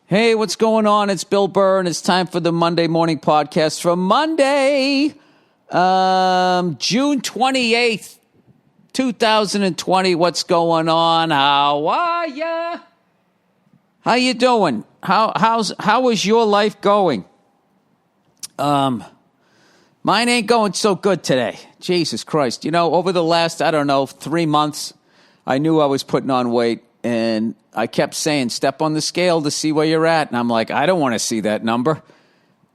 Hey, what's going on? It's Bill Burr, and it's time for the Monday morning podcast for Monday, June 28th, 2020. What's going on? How are ya? How you doing? How is your life going? Mine ain't going so good today. Jesus Christ. You know, over the last, 3 months, I knew I was putting on weight, and I kept saying, step on the scale to see where you're at. And I'm like, I don't want to see that number.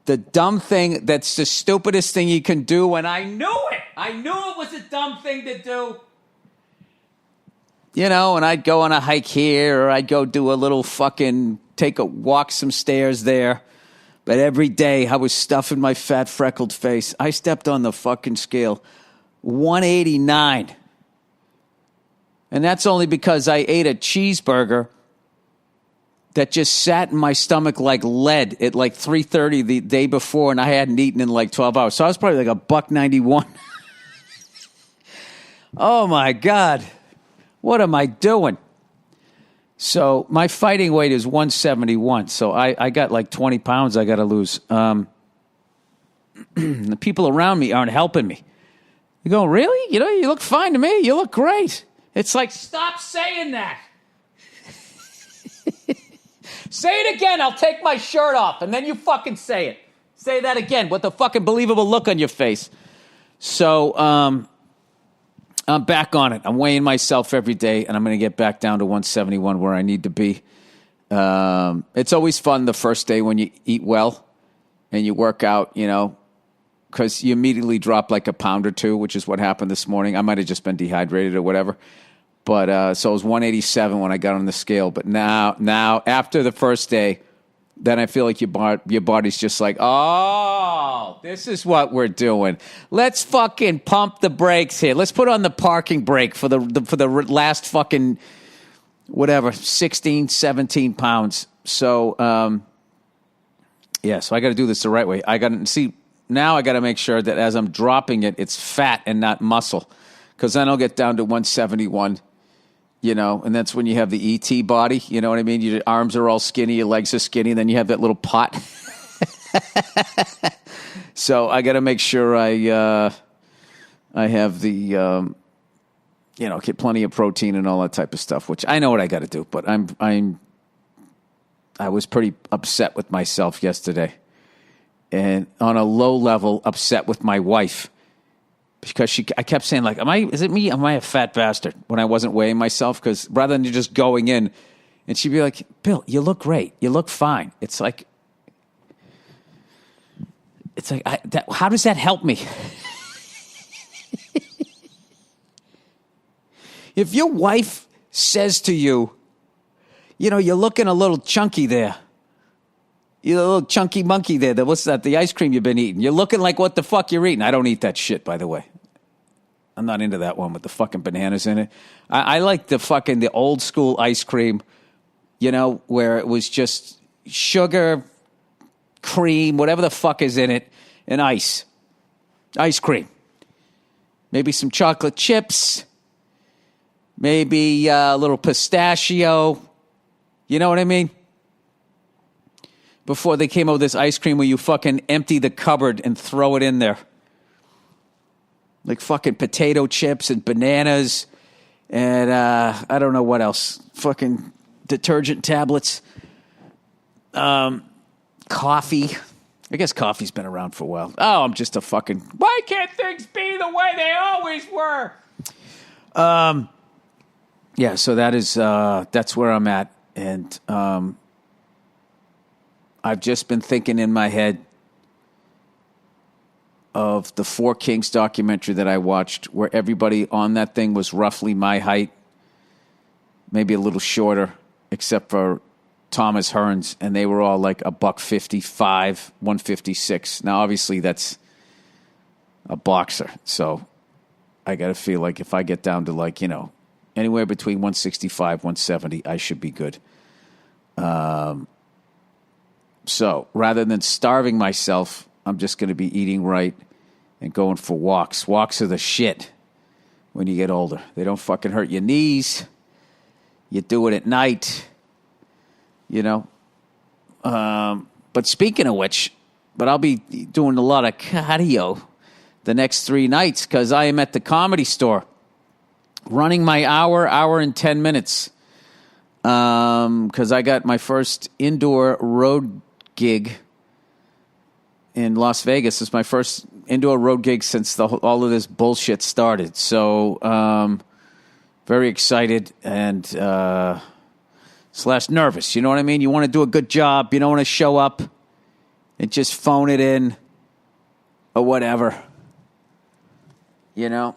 The dumb thing, that's the stupidest thing you can do, and I knew it. I knew it was a dumb thing to do. You know, and I'd go on a hike here, or I'd go do a little walk some stairs there. But every day I was stuffing my fat, freckled face. I stepped on the fucking scale. 189. And that's only because I ate a cheeseburger that just sat in my stomach like lead at like 3:30 the day before, and I hadn't eaten in like 12 hours. So I was probably like $1.91. Oh, my God. What am I doing? So my fighting weight is 171. So I got like 20 pounds I got to lose. The people around me aren't helping me. You go, really? You know, you look fine to me. You look great. It's like, stop saying that. Say it again. I'll take my shirt off, and then you fucking say it. Say that again with a fucking believable look on your face. So I'm back on it. I'm weighing myself every day, and I'm going to get back down to 171 where I need to be. It's always fun the first day when you eat well and you work out, you know, because you immediately drop like a pound or two, which is what happened this morning. I might have just been dehydrated or whatever. But so it was 187 when I got on the scale. But now after the first day, then I feel like your body's just like, oh, this is what we're doing. Let's fucking pump the brakes here. Let's put on the parking brake for the last fucking whatever 16, 17 pounds. So so I got to do this the right way. Now I got to make sure that as I'm dropping it, it's fat and not muscle, because then I'll get down to 171. You know, and that's when you have the ET body. You know what I mean? Your arms are all skinny, your legs are skinny, and then you have that little pot. So I got to make sure I have the, get plenty of protein and all that type of stuff, which I know what I got to do. But I was pretty upset with myself yesterday, and on a low level, upset with my wife. Because I kept saying, like, is it me? Am I a fat bastard when I wasn't weighing myself? Because rather than just going in, and she'd be like, Bill, you look great. You look fine. It's like, how does that help me? If your wife says to you, you know, you're looking a little chunky there. You're a little chunky monkey there. What's that? The ice cream you've been eating. You're looking like what the fuck you're eating. I don't eat that shit, by the way. I'm not into that one with the fucking bananas in it. I like the old school ice cream, you know, where it was just sugar, cream, whatever the fuck is in it, and ice. Ice cream. Maybe some chocolate chips. Maybe a little pistachio. You know what I mean? Before they came out with this ice cream where you fucking empty the cupboard and throw it in there. Like fucking potato chips and bananas and I don't know what else. Fucking detergent tablets. Coffee. I guess coffee's been around for a while. Oh, I'm just a fucking... Why can't things be the way they always were? Yeah, so that's where I'm at. And I've just been thinking in my head of the Four Kings documentary that I watched, where everybody on that thing was roughly my height, maybe a little shorter, except for Thomas Hearns, and they were all like $155, 156. Now, obviously, that's a boxer, so I got to feel like if I get down to like, you know, anywhere between 165, 170, I should be good. So rather than starving myself, I'm just going to be eating right and going for walks. Walks are the shit when you get older. They don't fucking hurt your knees. You do it at night. You know, But speaking of which, I'll be doing a lot of cardio the next 3 nights because I am at the Comedy Store running my hour and 10 minutes because I got my first indoor road gig in Las Vegas. It's my first indoor road gig since all of this bullshit started. So very excited and / nervous. You know what I mean? You want to do a good job. You don't want to show up and just phone it in or whatever. You know?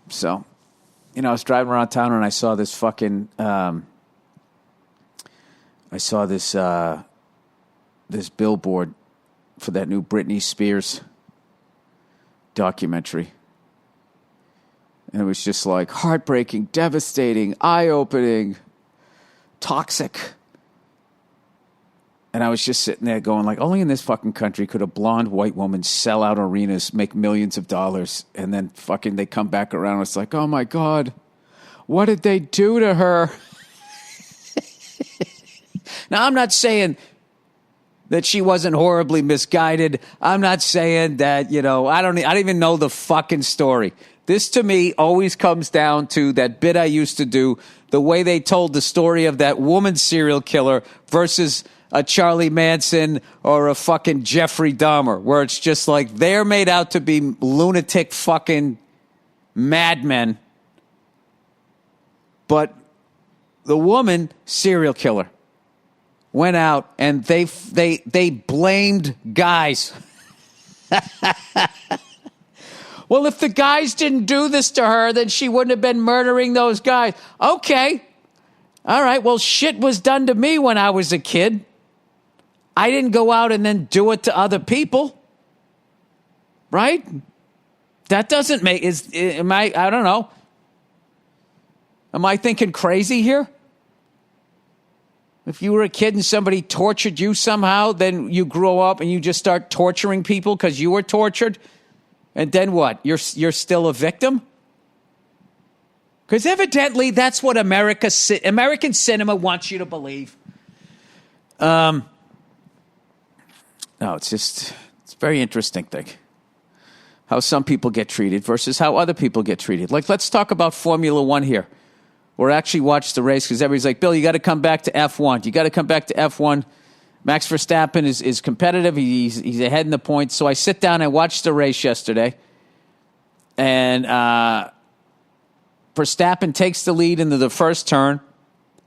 So, I was driving around town and I saw this fucking, this billboard for that new Britney Spears documentary. And it was just like heartbreaking, devastating, eye-opening, toxic. And I was just sitting there going like, only in this fucking country could a blonde white woman sell out arenas, make millions of dollars, and then fucking they come back around and it's like, oh my God, what did they do to her? Now, I'm not saying that she wasn't horribly misguided. I'm not saying that, I don't even know the fucking story. This to me always comes down to that bit I used to do, the way they told the story of that woman serial killer versus a Charlie Manson or a fucking Jeffrey Dahmer, where it's just like they're made out to be lunatic fucking madmen. But the woman serial killer went out and they blamed guys. Well, if the guys didn't do this to her, then she wouldn't have been murdering those guys. Okay. All right. Well, shit was done to me when I was a kid. I didn't go out and then do it to other people. Right? That doesn't make, I don't know. Am I thinking crazy here? If you were a kid and somebody tortured you somehow, then you grow up and you just start torturing people because you were tortured. And then what? You're still a victim? Because evidently that's what American cinema wants you to believe. No, it's a very interesting thing. How some people get treated versus how other people get treated. Like, let's talk about Formula One here. Or actually watch the race because everybody's like, Bill, you got to come back to F1. You got to come back to F1. Max Verstappen is competitive. He's ahead in the points. So I sit down and watch the race yesterday. And Verstappen takes the lead into the first turn.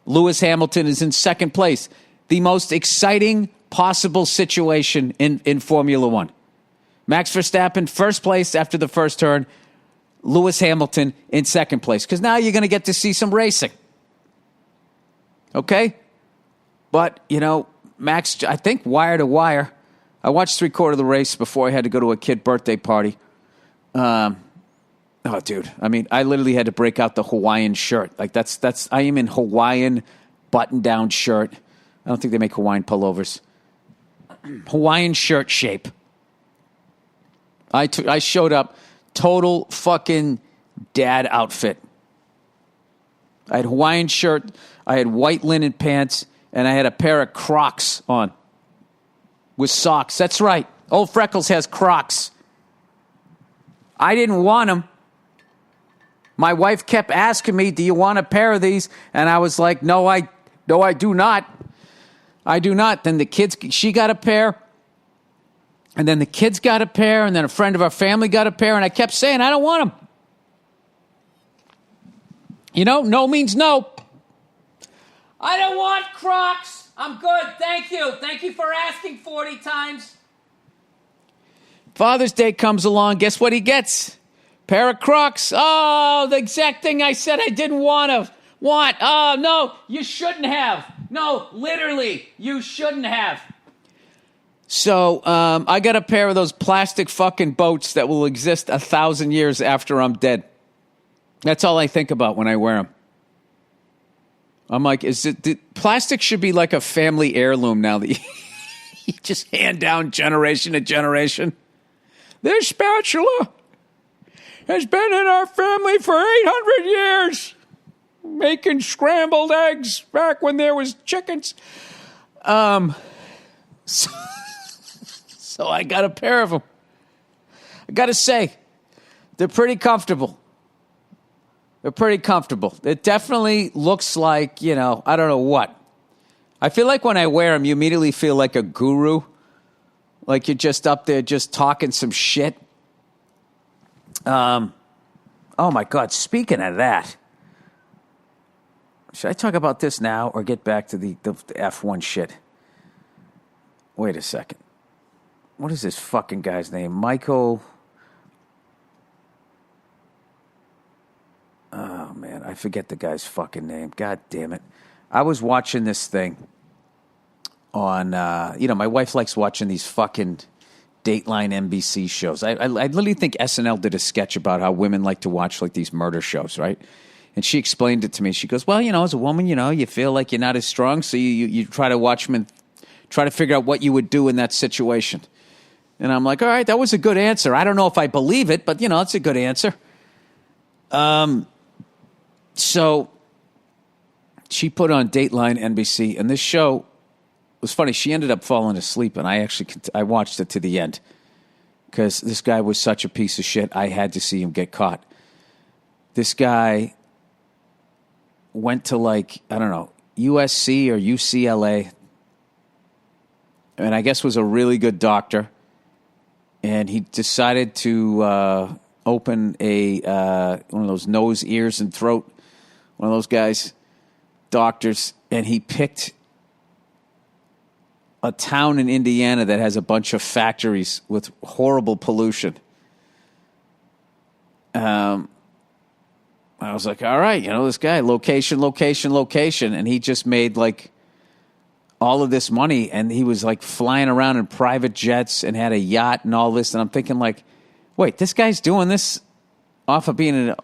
Lewis Hamilton is in second place. The most exciting possible situation in Formula One. Max Verstappen, first place after the first turn. Lewis Hamilton in second place. Because now you're going to get to see some racing. Okay? But, Max, I think wire to wire. I watched 3/4 of the race before I had to go to a kid birthday party. Oh, dude. I mean, I literally had to break out the Hawaiian shirt. Like, I am in Hawaiian button-down shirt. I don't think they make Hawaiian pullovers. Hawaiian shirt shape. I showed up total fucking dad outfit. I had Hawaiian shirt, I had white linen pants, and I had a pair of Crocs on with socks. That's right. Old Freckles has Crocs. I didn't want them. My wife kept asking me, do you want a pair of these? And I was like, no, I do not. I do not. Then the kids, she got a pair. And then the kids got a pair. And then a friend of our family got a pair. And I kept saying, I don't want them. No means no. I don't want Crocs. I'm good. Thank you. Thank you for asking 40 times. Father's Day comes along. Guess what he gets? Pair of Crocs. Oh, the exact thing I said I didn't want. Oh, no, you shouldn't have. No, literally, you shouldn't have. So I got a pair of those plastic fucking boats that will exist 1,000 years after I'm dead. That's all I think about when I wear them. I'm like, plastic should be like a family heirloom now that you just hand down generation to generation. This spatula has been in our family for 800 years. making scrambled eggs back when there was chickens. So I got a pair of them. I got to say, they're pretty comfortable. They're pretty comfortable. It definitely looks like, I don't know what. I feel like when I wear them, you immediately feel like a guru. Like you're just up there just talking some shit. Oh, my God. Speaking of that, should I talk about this now or get back to the F1 shit? Wait a second. What is this fucking guy's name? Michael... Oh, man, I forget the guy's fucking name. God damn it. I was watching this thing on, my wife likes watching these fucking Dateline NBC shows. I literally think SNL did a sketch about how women like to watch, like, these murder shows, right? And she explained it to me. She goes, well, as a woman, you feel like you're not as strong, so you try to watch them and try to figure out what you would do in that situation. And I'm like, all right, that was a good answer. I don't know if I believe it, but, it's a good answer. So she put on Dateline NBC, and this show was funny. She ended up falling asleep, and I watched it to the end because this guy was such a piece of shit. I had to see him get caught. This guy went to USC or UCLA, and I guess was a really good doctor, and he decided to open one of those nose, ears, and throat. One of those guys, doctors, and he picked a town in Indiana that has a bunch of factories with horrible pollution. I was like, all right, this guy, location, and he just made all of this money, and he was flying around in private jets and had a yacht and all this, and I'm thinking wait, this guy's doing this off of being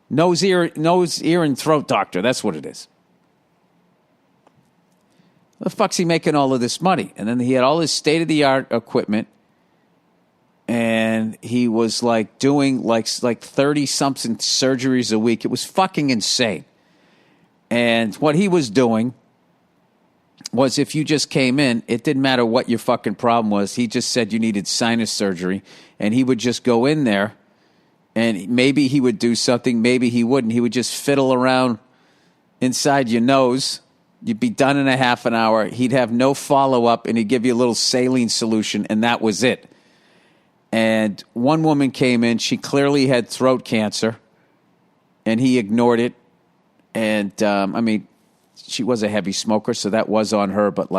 nose, ear, and throat doctor. That's what it is. The fuck's he making all of this money? And then he had all his state-of-the-art equipment, and he was doing 30-something surgeries a week. It was fucking insane. And what he was doing was if you just came in, it didn't matter what your fucking problem was. He just said you needed sinus surgery, and he would just go in there, and maybe he would do something, maybe he wouldn't. He would just fiddle around inside your nose. You'd be done in a half an hour. He'd have no follow-up, and he'd give you a little saline solution, and that was it. And one woman came in. She clearly had throat cancer, and he ignored it. And, she was a heavy smoker, so that was on her, but,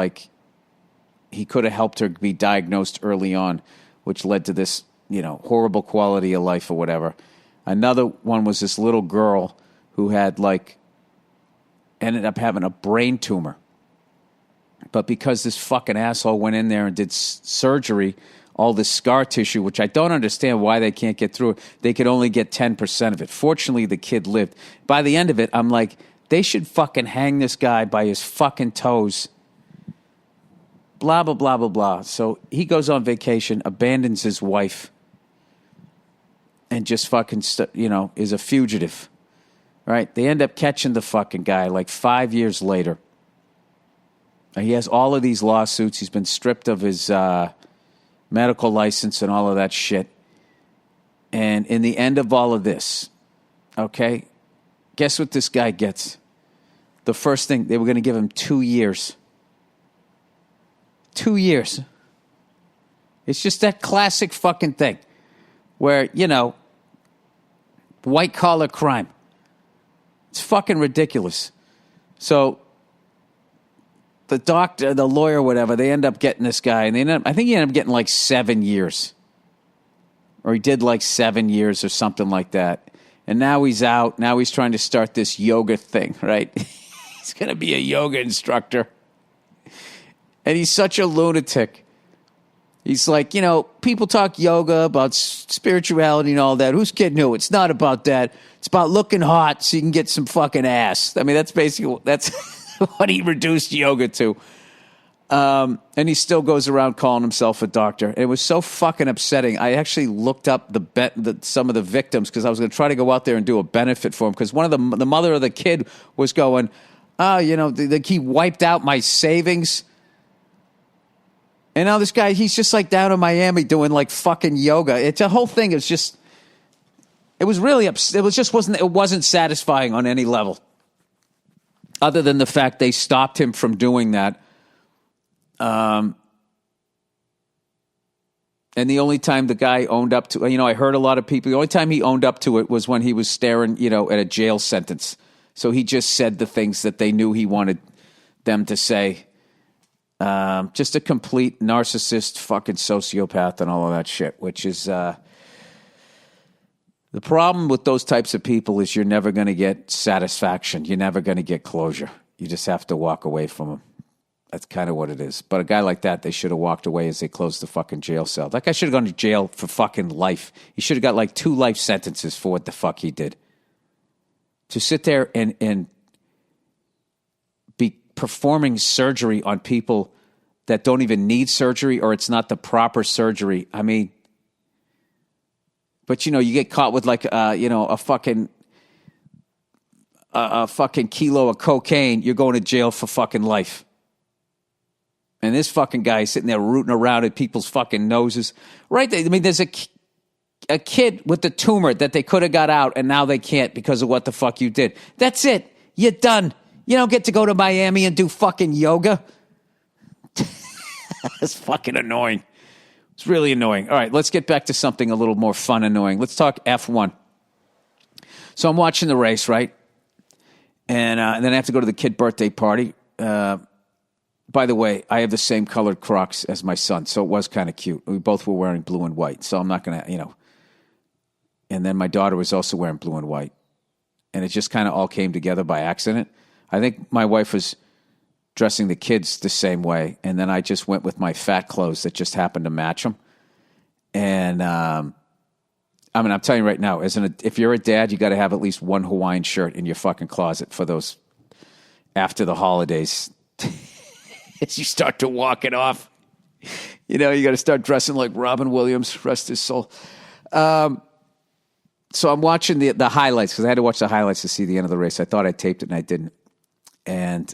he could have helped her be diagnosed early on, which led to this horrible quality of life or whatever. Another one was this little girl who had ended up having a brain tumor. But because this fucking asshole went in there and did surgery, all this scar tissue, which I don't understand why they can't get through it, they could only get 10% of it. Fortunately, the kid lived. By the end of it, I'm like, they should fucking hang this guy by his fucking toes. Blah, blah, blah, blah, blah. So he goes on vacation, abandons his wife, and just fucking, is a fugitive, right? They end up catching the fucking guy 5 years later. He has all of these lawsuits. He's been stripped of his medical license and all of that shit. And in the end of all of this, okay, guess what this guy gets? The first thing, they were going to give him 2 years. 2 years. It's just that classic fucking thing where, white-collar crime. It's fucking ridiculous. So the doctor, the lawyer, whatever, they end up getting this guy, and I think he ended up getting 7 years. Or he did 7 years or something like that. And now he's out. Now he's trying to start this yoga thing, right? He's going to be a yoga instructor. And he's such a lunatic. He's people talk yoga about spirituality and all that. Who's kidding who? It's not about that. It's about looking hot so you can get some fucking ass. That's basically, that's what he reduced yoga to. And he still goes around calling himself a doctor. And it was so fucking upsetting. I actually looked up some of the victims because I was going to try to go out there and do a benefit for him. Because one of the mother of the kid was going, he wiped out my savings. And now this guy, he's just like down in Miami doing like fucking yoga. It's a whole thing. It was really it wasn't satisfying on any level. Other than the fact they stopped him from doing that. And the only time the guy owned up to, I heard a lot of people, the only time he owned up to it was when he was staring, at a jail sentence. So he just said the things that they knew he wanted them to say. Just a complete narcissist, fucking sociopath and all of that shit, which is, the problem with those types of people is you're never going to get satisfaction. You're never going to get closure. You just have to walk away from them. That's kind of what it is. But a guy like that, they should have walked away as they closed the fucking jail cell. That guy should have gone to jail for fucking life. He should have got like 2 life sentences for what the fuck he did. To sit there and be performing surgery on people that don't even need surgery or it's not the proper surgery. I mean, but you get caught with like, a fucking kilo of cocaine. You're going to jail for fucking life. And this fucking guy is sitting there rooting around at people's fucking noses. Right there. I mean, there's a kid with the tumor that they could have got out, and now they can't because of what the fuck you did. That's it. You're done. You don't get to go to Miami and do fucking yoga. That's fucking annoying. It's really annoying. All right, let's get back to something a little more fun annoying. Let's talk F1. So I'm watching the race, right? And then I have to go to the kid birthday party. By the way, I have the same colored Crocs as my son, so it was kind of cute. We both were wearing blue and white, so I'm not going to, And then my daughter was also wearing blue and white. And it just kind of all came together by accident. I think my wife was dressing the kids the same way, and then I just went with my fat clothes that just happened to match them. And, I'm telling you right now, if you're a dad, you got to have at least one Hawaiian shirt in your fucking closet for those after the holidays. As you start to walk it off, you got to start dressing like Robin Williams, rest his soul. So I'm watching the highlights because I had to watch the highlights to see the end of the race. I thought I taped it and I didn't. And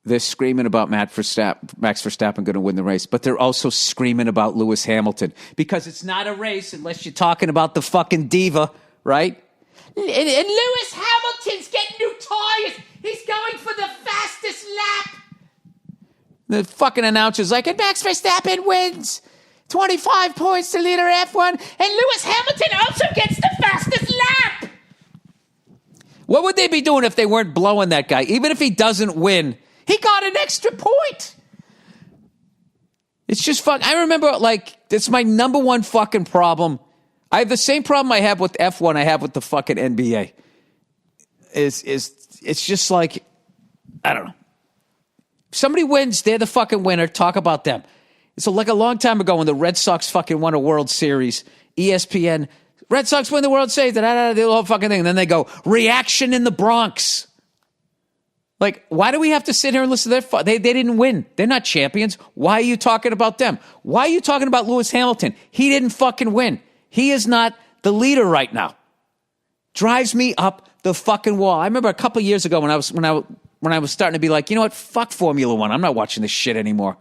they're screaming about Max Verstappen going to win the race, but they're also screaming about Lewis Hamilton because it's not a race unless you're talking about the fucking diva, right? And Lewis Hamilton's getting new tires. He's going for the fastest lap. The fucking announcer's like, and Max Verstappen wins. 25 points to leader F1. And Lewis Hamilton also gets the fastest lap. What would they be doing if they weren't blowing that guy? Even if he doesn't win, he got an extra point. It's just fun. I remember, it's my number one fucking problem. I have the same problem I have with F1 I have with the fucking NBA. It's just like, I don't know. If somebody wins, they're the fucking winner. Talk about them. It's like a long time ago when the Red Sox fucking won a World Series. ESPN, Red Sox win the World Series, the whole fucking thing. And then they go, reaction in the Bronx. Like, why do we have to sit here and listen to their they didn't win. They're not champions. Why are you talking about them? Why are you talking about Lewis Hamilton? He didn't fucking win. He is not the leader right now. Drives me up the fucking wall. I remember a couple of years ago when I was starting to be like, you know what? Fuck Formula One. I'm not watching this shit anymore.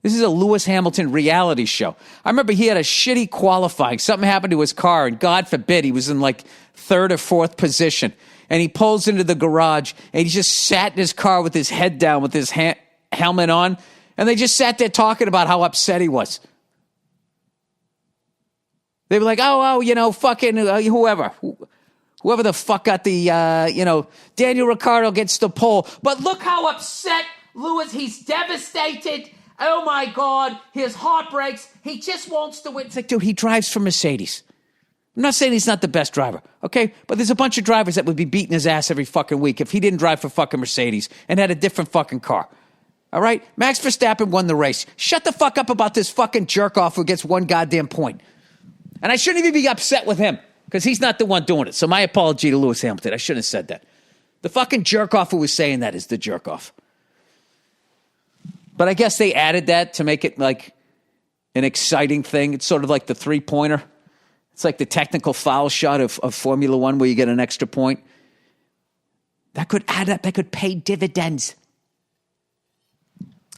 This is a Lewis Hamilton reality show. I remember he had a shitty qualifying. Something happened to his car, and God forbid he was in like 3rd or 4th position. And he pulls into the garage, and he just sat in his car with his head down, with his helmet on, and they just sat there talking about how upset he was. They were like, fucking whoever the fuck got the, Daniel Ricciardo gets the pole. But look how upset Lewis, he's devastated. Oh my God, his heart breaks. He just wants to win. It's like, dude, he drives for Mercedes. I'm not saying he's not the best driver, okay? But there's a bunch of drivers that would be beating his ass every fucking week if he didn't drive for fucking Mercedes and had a different fucking car. All right? Max Verstappen won the race. Shut the fuck up about this fucking jerk-off who gets one goddamn point. And I shouldn't even be upset with him because he's not the one doing it. So my apology to Lewis Hamilton. I shouldn't have said that. The fucking jerk-off who was saying that is the jerk-off. But I guess they added that to make it like an exciting thing. It's sort of like the three-pointer. It's like the technical foul shot of Formula One where you get an extra point. That could add up. That could pay dividends.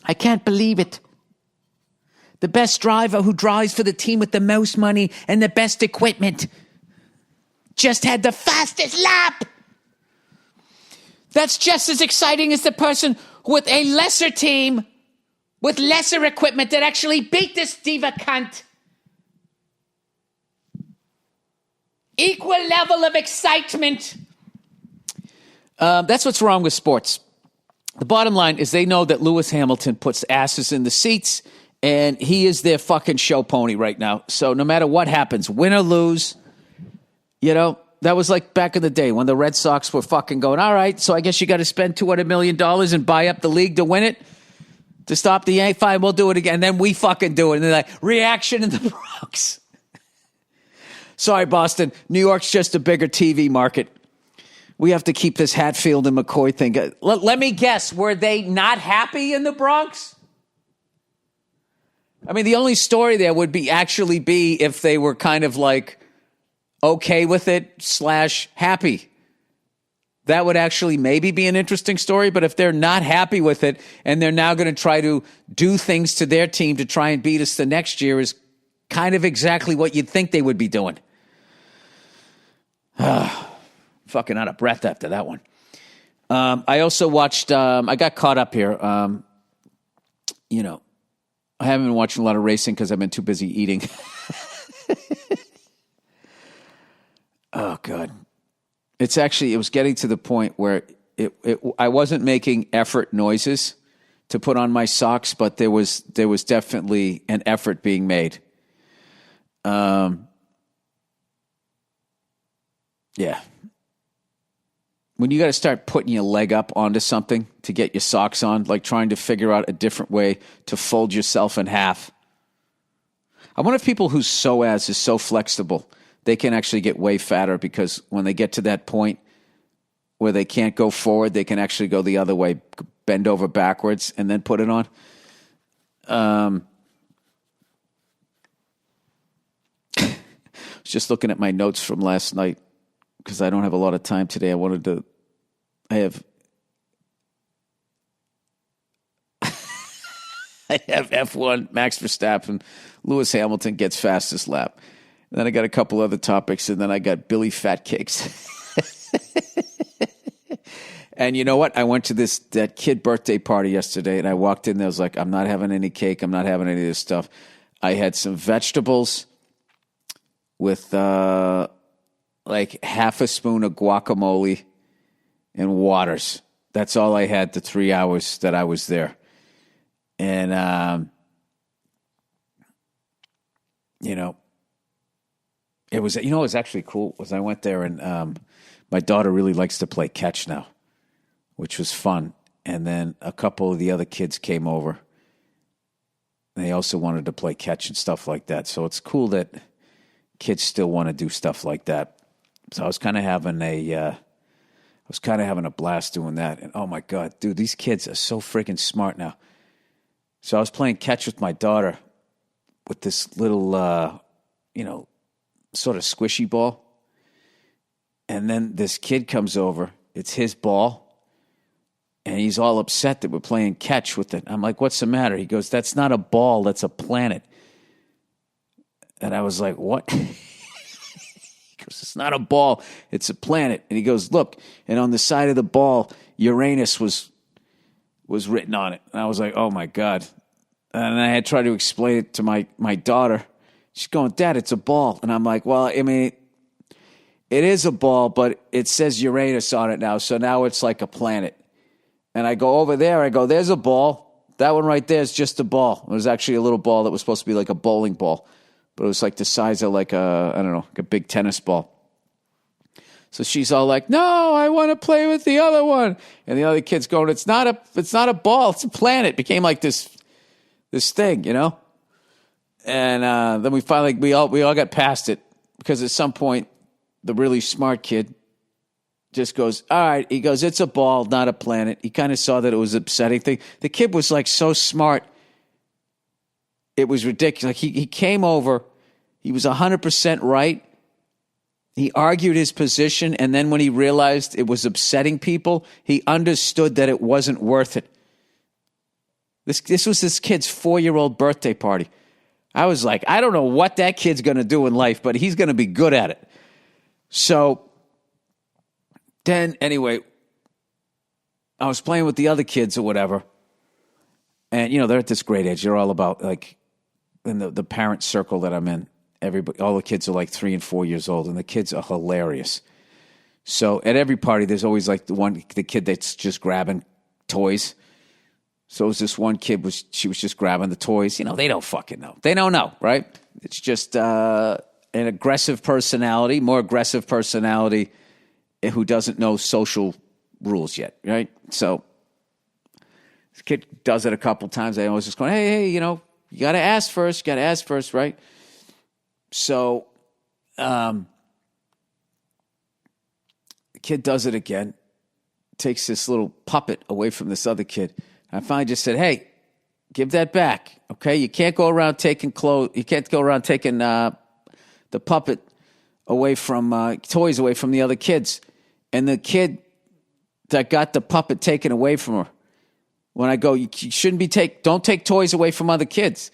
I can't believe it. The best driver who drives for the team with the most money and the best equipment just had the fastest lap. That's just as exciting as the person with a lesser team with lesser equipment that actually beat this diva cunt. Equal level of excitement. That's what's wrong with sports. The bottom line is they know that Lewis Hamilton puts asses in the seats, and he is their fucking show pony right now. So no matter what happens, win or lose, that was like back in the day when the Red Sox were fucking going, all right, so I guess you got to spend $200 million and buy up the league to win it? To stop the Yankees? Fine, we'll do it again. And then we fucking do it. And they're like, reaction in the Bronx. Sorry, Boston. New York's just a bigger TV market. We have to keep this Hatfield and McCoy thing. Let me guess. Were they not happy in the Bronx? I mean, the only story there would be if they were kind of like okay with it / happy. That would actually maybe be an interesting story. But if they're not happy with it and they're now going to try to do things to their team to try and beat us the next year is kind of exactly what you'd think they would be doing. Fucking out of breath after that one. I also watched, I got caught up here. I haven't been watching a lot of racing because I've been too busy eating. Oh, God. It was getting to the point where I wasn't making effort noises to put on my socks, but there was definitely an effort being made. Yeah. When you got to start putting your leg up onto something to get your socks on, like trying to figure out a different way to fold yourself in half. I wonder if people whose psoas is so flexible, they can actually get way fatter because when they get to that point where they can't go forward, they can actually go the other way, bend over backwards, and then put it on. I was just looking at my notes from last night because I don't have a lot of time today. I have F1, Max Verstappen, Lewis Hamilton gets fastest lap. And then I got a couple other topics, and then I got Billy Fat Cakes. And you know what? I went to that kid birthday party yesterday, and I walked in there. I was like, I'm not having any cake. I'm not having any of this stuff. I had some vegetables with like half a spoon of guacamole and waters. That's all I had the 3 hours that I was there. And, it was actually cool was I went there and my daughter really likes to play catch now, which was fun. And then a couple of the other kids came over. They also wanted to play catch and stuff like that. So it's cool that kids still want to do stuff like that. So I was kind of having a blast doing that. And oh my God, dude, these kids are so freaking smart now. So I was playing catch with my daughter with this little, sort of squishy ball. And then this kid comes over. It's his ball. And he's all upset that we're playing catch with it. I'm like, what's the matter? He goes, that's not a ball. That's a planet. And I was like, what? He goes, it's not a ball. It's a planet. And he goes, look. And on the side of the ball, Uranus was written on it. And I was like, oh, my God. And I had tried to explain it to my daughter. She's going, Dad, it's a ball. And I'm like, well, I mean, it is a ball, but it says Uranus on it now. So now it's like a planet. And I go over there. I go, there's a ball. That one right there is just a ball. It was actually a little ball that was supposed to be like a bowling ball. But it was like the size of like like a big tennis ball. So she's all like, no, I want to play with the other one. And the other kid's going, it's not a ball. It's a planet. It became like this thing, And then we finally, we all got past it because at some point, the really smart kid just goes, all right. He goes, it's a ball, not a planet. He kind of saw that it was an upsetting thing. The kid was like so smart. It was ridiculous. Like he came over. He was 100% right. He argued his position, and then when he realized it was upsetting people, he understood that it wasn't worth it. This was this kid's 4-year-old birthday party. I was like, I don't know what that kid's going to do in life, but he's going to be good at it. So then, anyway, I was playing with the other kids or whatever, and, they're at this great age. They're all about, like, in the parent circle that I'm in. Everybody, all the kids are like 3 and 4 years old, and the kids are hilarious. So at every party, there's always like the kid that's just grabbing toys. So it was this one kid she was just grabbing the toys. They don't fucking know. They don't know, right? It's just an aggressive personality, more aggressive personality who doesn't know social rules yet, right? So this kid does it a couple times. I was just going, hey, you got to ask first. You got to ask first, right? So the kid does it again, takes this little puppet away from this other kid. I finally just said, hey, give that back, okay? You can't go around taking clothes. You can't go around taking the puppet away from toys away from the other kids. And the kid that got the puppet taken away from her, when I go, you shouldn't don't take toys away from other kids.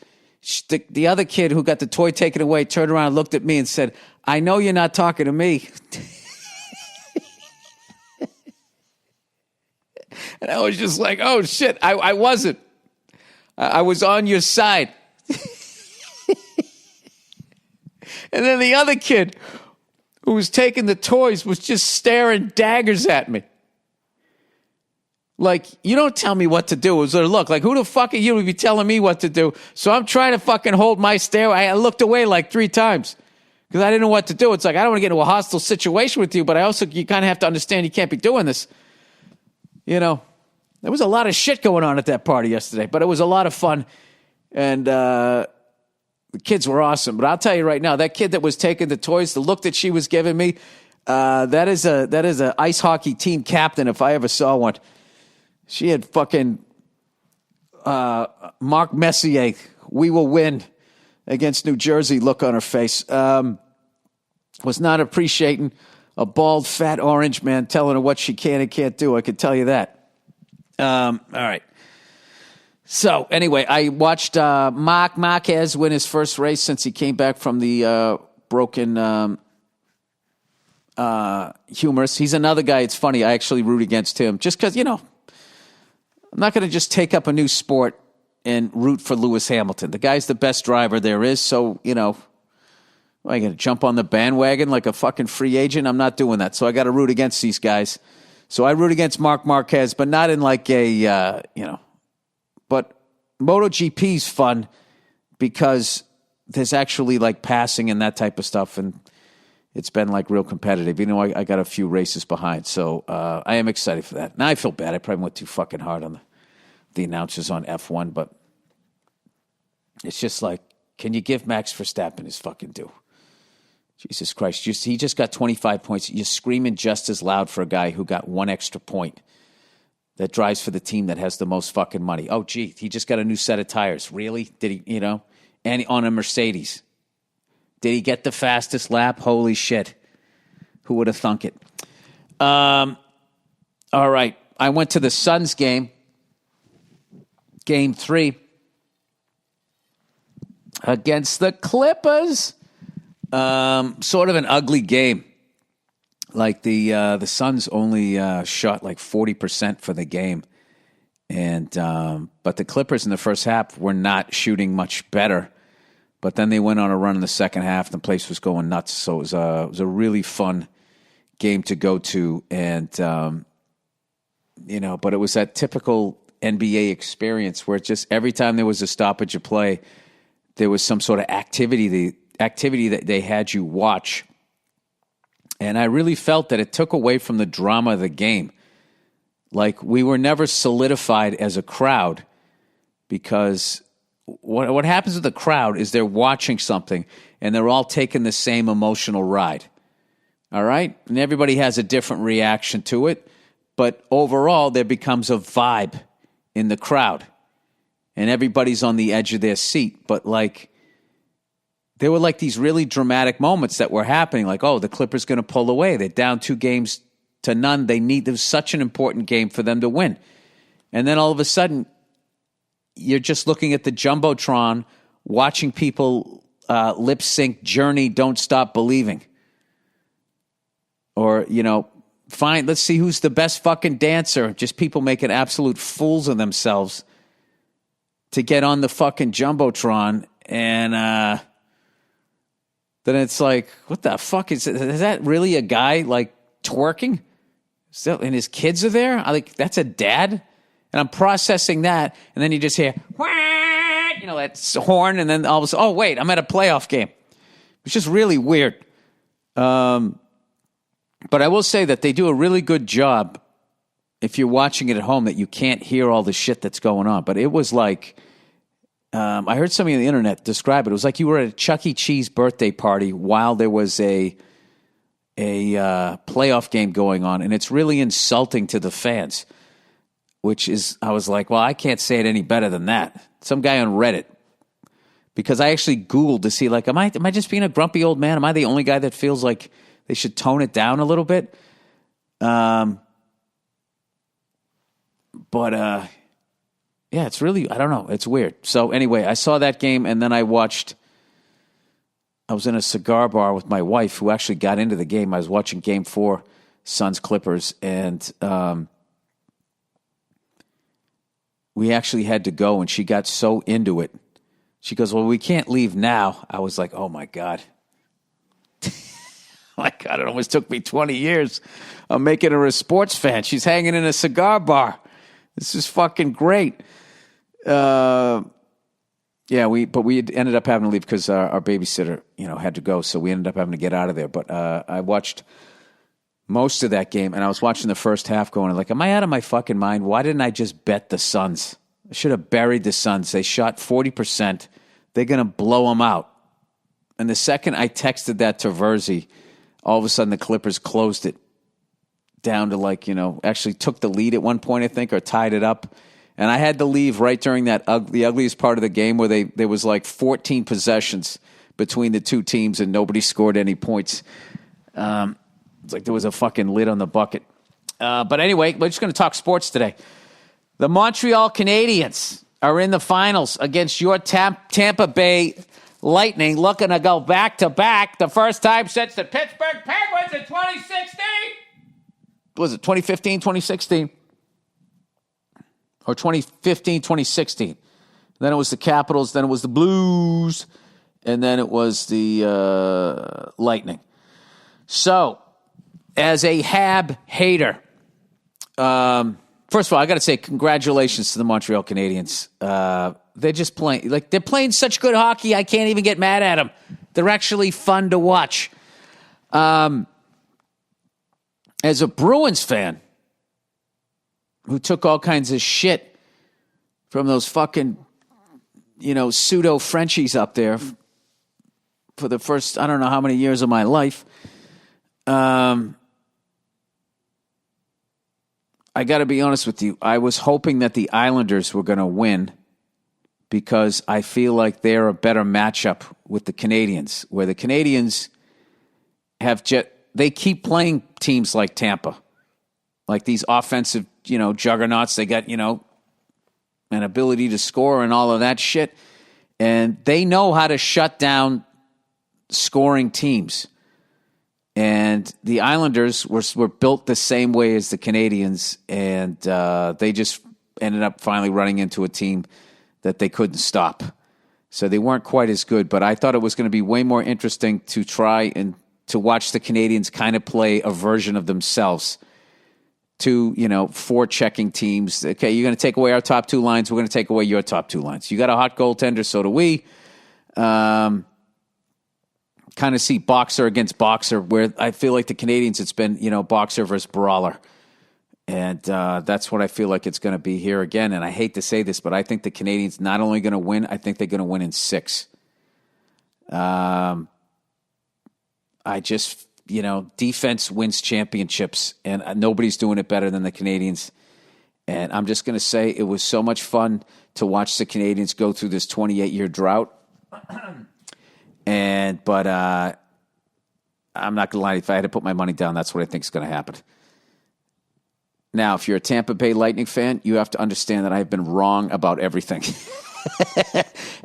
The other kid who got the toy taken away turned around and looked at me and said, I know you're not talking to me. And I was just like, oh, shit, I wasn't. I was on your side. And then the other kid who was taking the toys was just staring daggers at me. Like, you don't tell me what to do. It was look, like, who the fuck are you to be telling me what to do? So I'm trying to fucking hold my stare. I looked away like 3 times because I didn't know what to do. It's like, I don't want to get into a hostile situation with you, but you kind of have to understand you can't be doing this. There was a lot of shit going on at that party yesterday, but it was a lot of fun. And the kids were awesome. But I'll tell you right now, that kid that was taking the toys, the look that she was giving me, that is a ice hockey team captain if I ever saw one. She had fucking Mark Messier, we will win against New Jersey look on her face. Was not appreciating a bald, fat orange man telling her what she can and can't do. I can tell you that. All right. So anyway, I watched Marquez win his first race since he came back from the broken humerus. He's another guy. It's funny. I actually root against him just because, I'm not going to just take up a new sport and root for Lewis Hamilton. The guy's the best driver there is, so, am I going to jump on the bandwagon like a fucking free agent? I'm not doing that, so I got to root against these guys. So I root against Marc Marquez, but not in like a, But MotoGP's fun because there's actually like passing and that type of stuff, and it's been like real competitive. I got a few races behind, so I am excited for that. Now I feel bad. I probably went too fucking hard on the announcers on F1, but it's just like, can you give Max Verstappen his fucking due? Jesus Christ. He just got 25 points. You're screaming just as loud for a guy who got 1 extra point that drives for the team that has the most fucking money. Oh, gee, he just got a new set of tires. Really? Did he, and on a Mercedes. Did he get the fastest lap? Holy shit. Who would have thunk it? All right. I went to the Suns game. Game 3. Against the Clippers. Sort of an ugly game. Like the Suns only shot like 40% for the game. And but the Clippers in the first half were not shooting much better. But then they went on a run in the second half. The place was going nuts. So it was a really fun game to go to. And, but it was that typical NBA experience where just every time there was a stoppage of play, there was some sort of activity that they had you watch. And I really felt that it took away from the drama of the game. Like, we were never solidified as a crowd because what happens with the crowd is they're watching something and they're all taking the same emotional ride. All right? And everybody has a different reaction to it. But overall, there becomes a vibe in the crowd. And everybody's on the edge of their seat. But, like, there were, like, these really dramatic moments that were happening. Like, oh, the Clippers going to pull away. They're down 2-0. There's such an important game for them to win. And then all of a sudden, you're just looking at the Jumbotron, watching people lip sync Journey, Don't Stop Believing. Or, fine, let's see who's the best fucking dancer. Just people making absolute fools of themselves to get on the fucking Jumbotron. And then it's like, what the fuck is that really a guy, like, twerking? Still, and his kids are there? That's a dad? And I'm processing that, and then you just hear, that horn, and then all of a sudden, oh, wait, I'm at a playoff game. It's just really weird. But I will say that they do a really good job if you're watching it at home that you can't hear all the shit that's going on. But it was like, I heard somebody on the internet describe it. It was like you were at a Chuck E. Cheese birthday party while there was a playoff game going on, and it's really insulting to the fans, which is, I was like, well, I can't say it any better than that. Some guy on Reddit, because I actually Googled to see, like, am I just being a grumpy old man? Am I the only guy that feels like they should tone it down a little bit? Yeah, it's really, I don't know. It's weird. So anyway, I saw that game, and then I was in a cigar bar with my wife, who actually got into the game. I was watching Game 4, Suns-Clippers, and we actually had to go, and she got so into it. She goes, well, we can't leave now. I was like, oh, my God. My God, it almost took me 20 years of making her a sports fan. She's hanging in a cigar bar. This is fucking great. Yeah, we ended up having to leave because our babysitter, had to go. So we ended up having to get out of there. But I watched most of that game, and I was watching the first half going, like, am I out of my fucking mind? Why didn't I just bet the Suns? I should have buried the Suns. They shot 40%. They're going to blow them out. And the second I texted that to Verzi, all of a sudden the Clippers closed it down to, actually took the lead at one point, I think, or tied it up. And I had to leave right during the ugliest part of the game where there was like 14 possessions between the two teams and nobody scored any points. It's like there was a fucking lid on the bucket. But anyway, we're just going to talk sports today. The Montreal Canadiens are in the finals against your Tampa Bay Lightning, looking to go back-to-back the first time since the Pittsburgh Penguins in 2016. Was it 2015, 2016? Or 2015, 2016. Then it was the Capitals, then it was the Blues, and then it was the Lightning. So, as a Hab hater, first of all, I got to say congratulations to the Montreal Canadiens. They're just playing, they're playing such good hockey, I can't even get mad at them. They're actually fun to watch. As a Bruins fan, who took all kinds of shit from those fucking, pseudo-Frenchies up there for the first, I don't know how many years of my life, I got to be honest with you. I was hoping that the Islanders were going to win because I feel like they're a better matchup with the Canadiens, where the Canadiens they keep playing teams like Tampa, like these offensive, juggernauts. They got, an ability to score and all of that shit. And they know how to shut down scoring teams. And the Islanders were built the same way as the Canadiens, and they just ended up finally running into a team that they couldn't stop. So they weren't quite as good, but I thought it was going to be way more interesting to try and to watch the Canadiens kind of play a version of themselves to, forechecking teams. Okay, you're going to take away our top two lines, we're going to take away your top two lines. You got a hot goaltender, so do we. Kind of see boxer against boxer, where I feel like the Canadiens, it's been, boxer versus brawler. And that's what I feel like it's going to be here again. And I hate to say this, but I think the Canadiens not only going to win, I think they're going to win in 6. I just, defense wins championships, and nobody's doing it better than the Canadiens. And I'm just going to say it was so much fun to watch the Canadiens go through this 28-year drought. But I'm not going to lie. If I had to put my money down, that's what I think is going to happen. Now, if you're a Tampa Bay Lightning fan, you have to understand that I have been wrong about everything.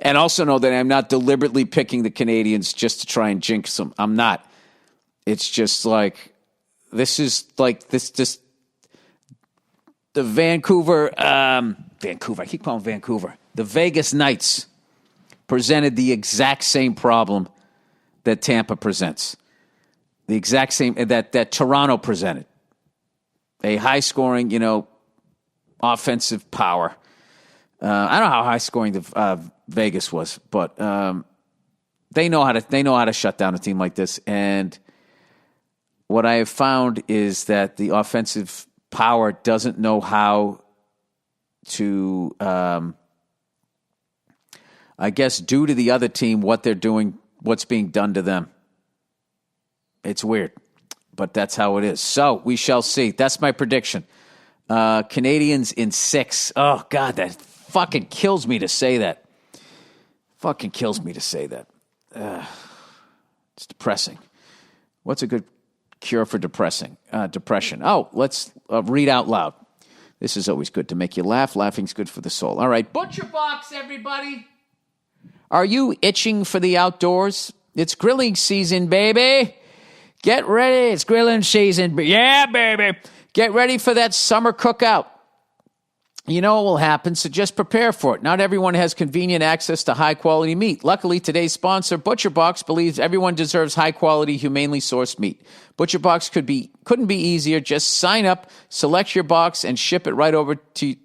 And also know that I'm not deliberately picking the Canadiens just to try and jinx them. I'm not. It's just like, this is like this the Vancouver, I keep calling Vancouver. The Vegas Knights presented the exact same problem that Tampa presents. The exact same that Toronto presented. A high-scoring, offensive power. I don't know how high-scoring the Vegas was, but they know how to shut down a team like this. And what I have found is that the offensive power doesn't know how to, do to the other team what they're doing, what's being done to them. It's weird, but that's how it is. So we shall see. That's my prediction. Canadiens in 6. Oh, God, that fucking kills me to say that. It's depressing. What's a good cure for depression? Oh, let's read out loud. This is always good to make you laugh. Laughing's good for the soul. All right, Butcher Box, everybody. Are you itching for the outdoors? It's grilling season, baby. Get ready. It's grilling season. Yeah, baby. Get ready for that summer cookout. You know what will happen, so just prepare for it. Not everyone has convenient access to high-quality meat. Luckily, today's sponsor, ButcherBox, believes everyone deserves high-quality, humanely sourced meat. ButcherBox couldn't be easier. Just sign up, select your box, and ship it right to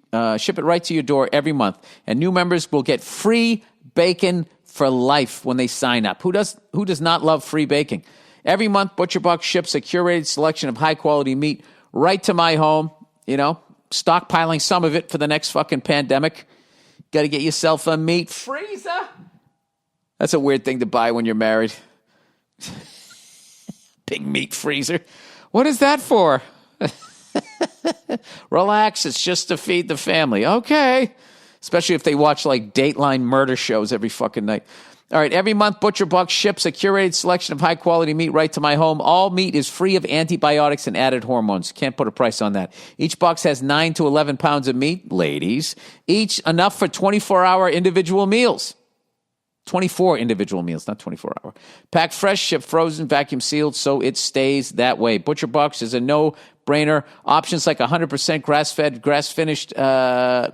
your door every month. And new members will get free bacon for life when they sign up. Who does not love free bacon? Every month, ButcherBox ships a curated selection of high-quality meat right to my home, stockpiling some of it for the next fucking pandemic. Got to get yourself a meat freezer. That's a weird thing to buy when you're married. Big meat freezer. What is that for? Relax, it's just to feed the family. Okay. Especially if they watch like Dateline murder shows every fucking night. All right, every month, ButcherBox ships a curated selection of high-quality meat right to my home. All meat is free of antibiotics and added hormones. Can't put a price on that. Each box has 9 to 11 pounds of meat, ladies, each enough for 24-hour individual meals. 24 individual meals, not 24-hour. Packed fresh, shipped frozen, vacuum sealed, so it stays that way. ButcherBox is a no-brainer. Options like 100%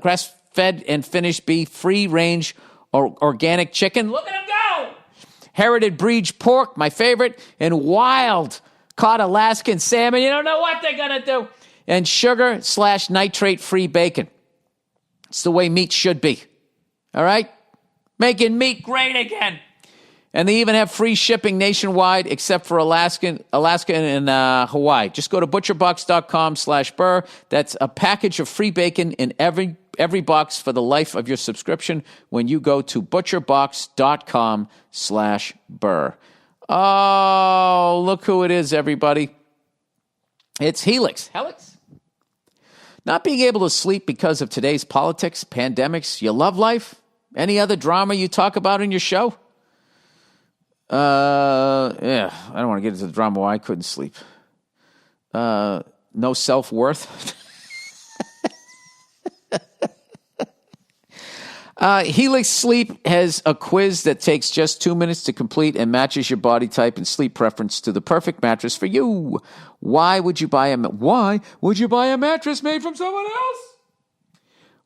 grass-fed and finished beef, free-range or organic chicken. Look at them go! Heritage breed pork, my favorite, and wild caught Alaskan salmon. You don't know what they're going to do. And sugar/nitrate-free bacon. It's the way meat should be. All right? Making meat great again. And they even have free shipping nationwide except for Alaska and Hawaii. Just go to butcherbox.com/Burr. That's a package of free bacon in every box for the life of your subscription when you go to butcherbox.com/Burr. Oh, look who it is, everybody. It's Helix. Not being able to sleep because of today's politics, pandemics, your love life, any other drama you talk about in your show? I don't want to get into the drama why I couldn't sleep. No self-worth. Helix Sleep has a quiz that takes just 2 minutes to complete and matches your body type and sleep preference to the perfect mattress for you. Why would you buy a mattress made from someone else?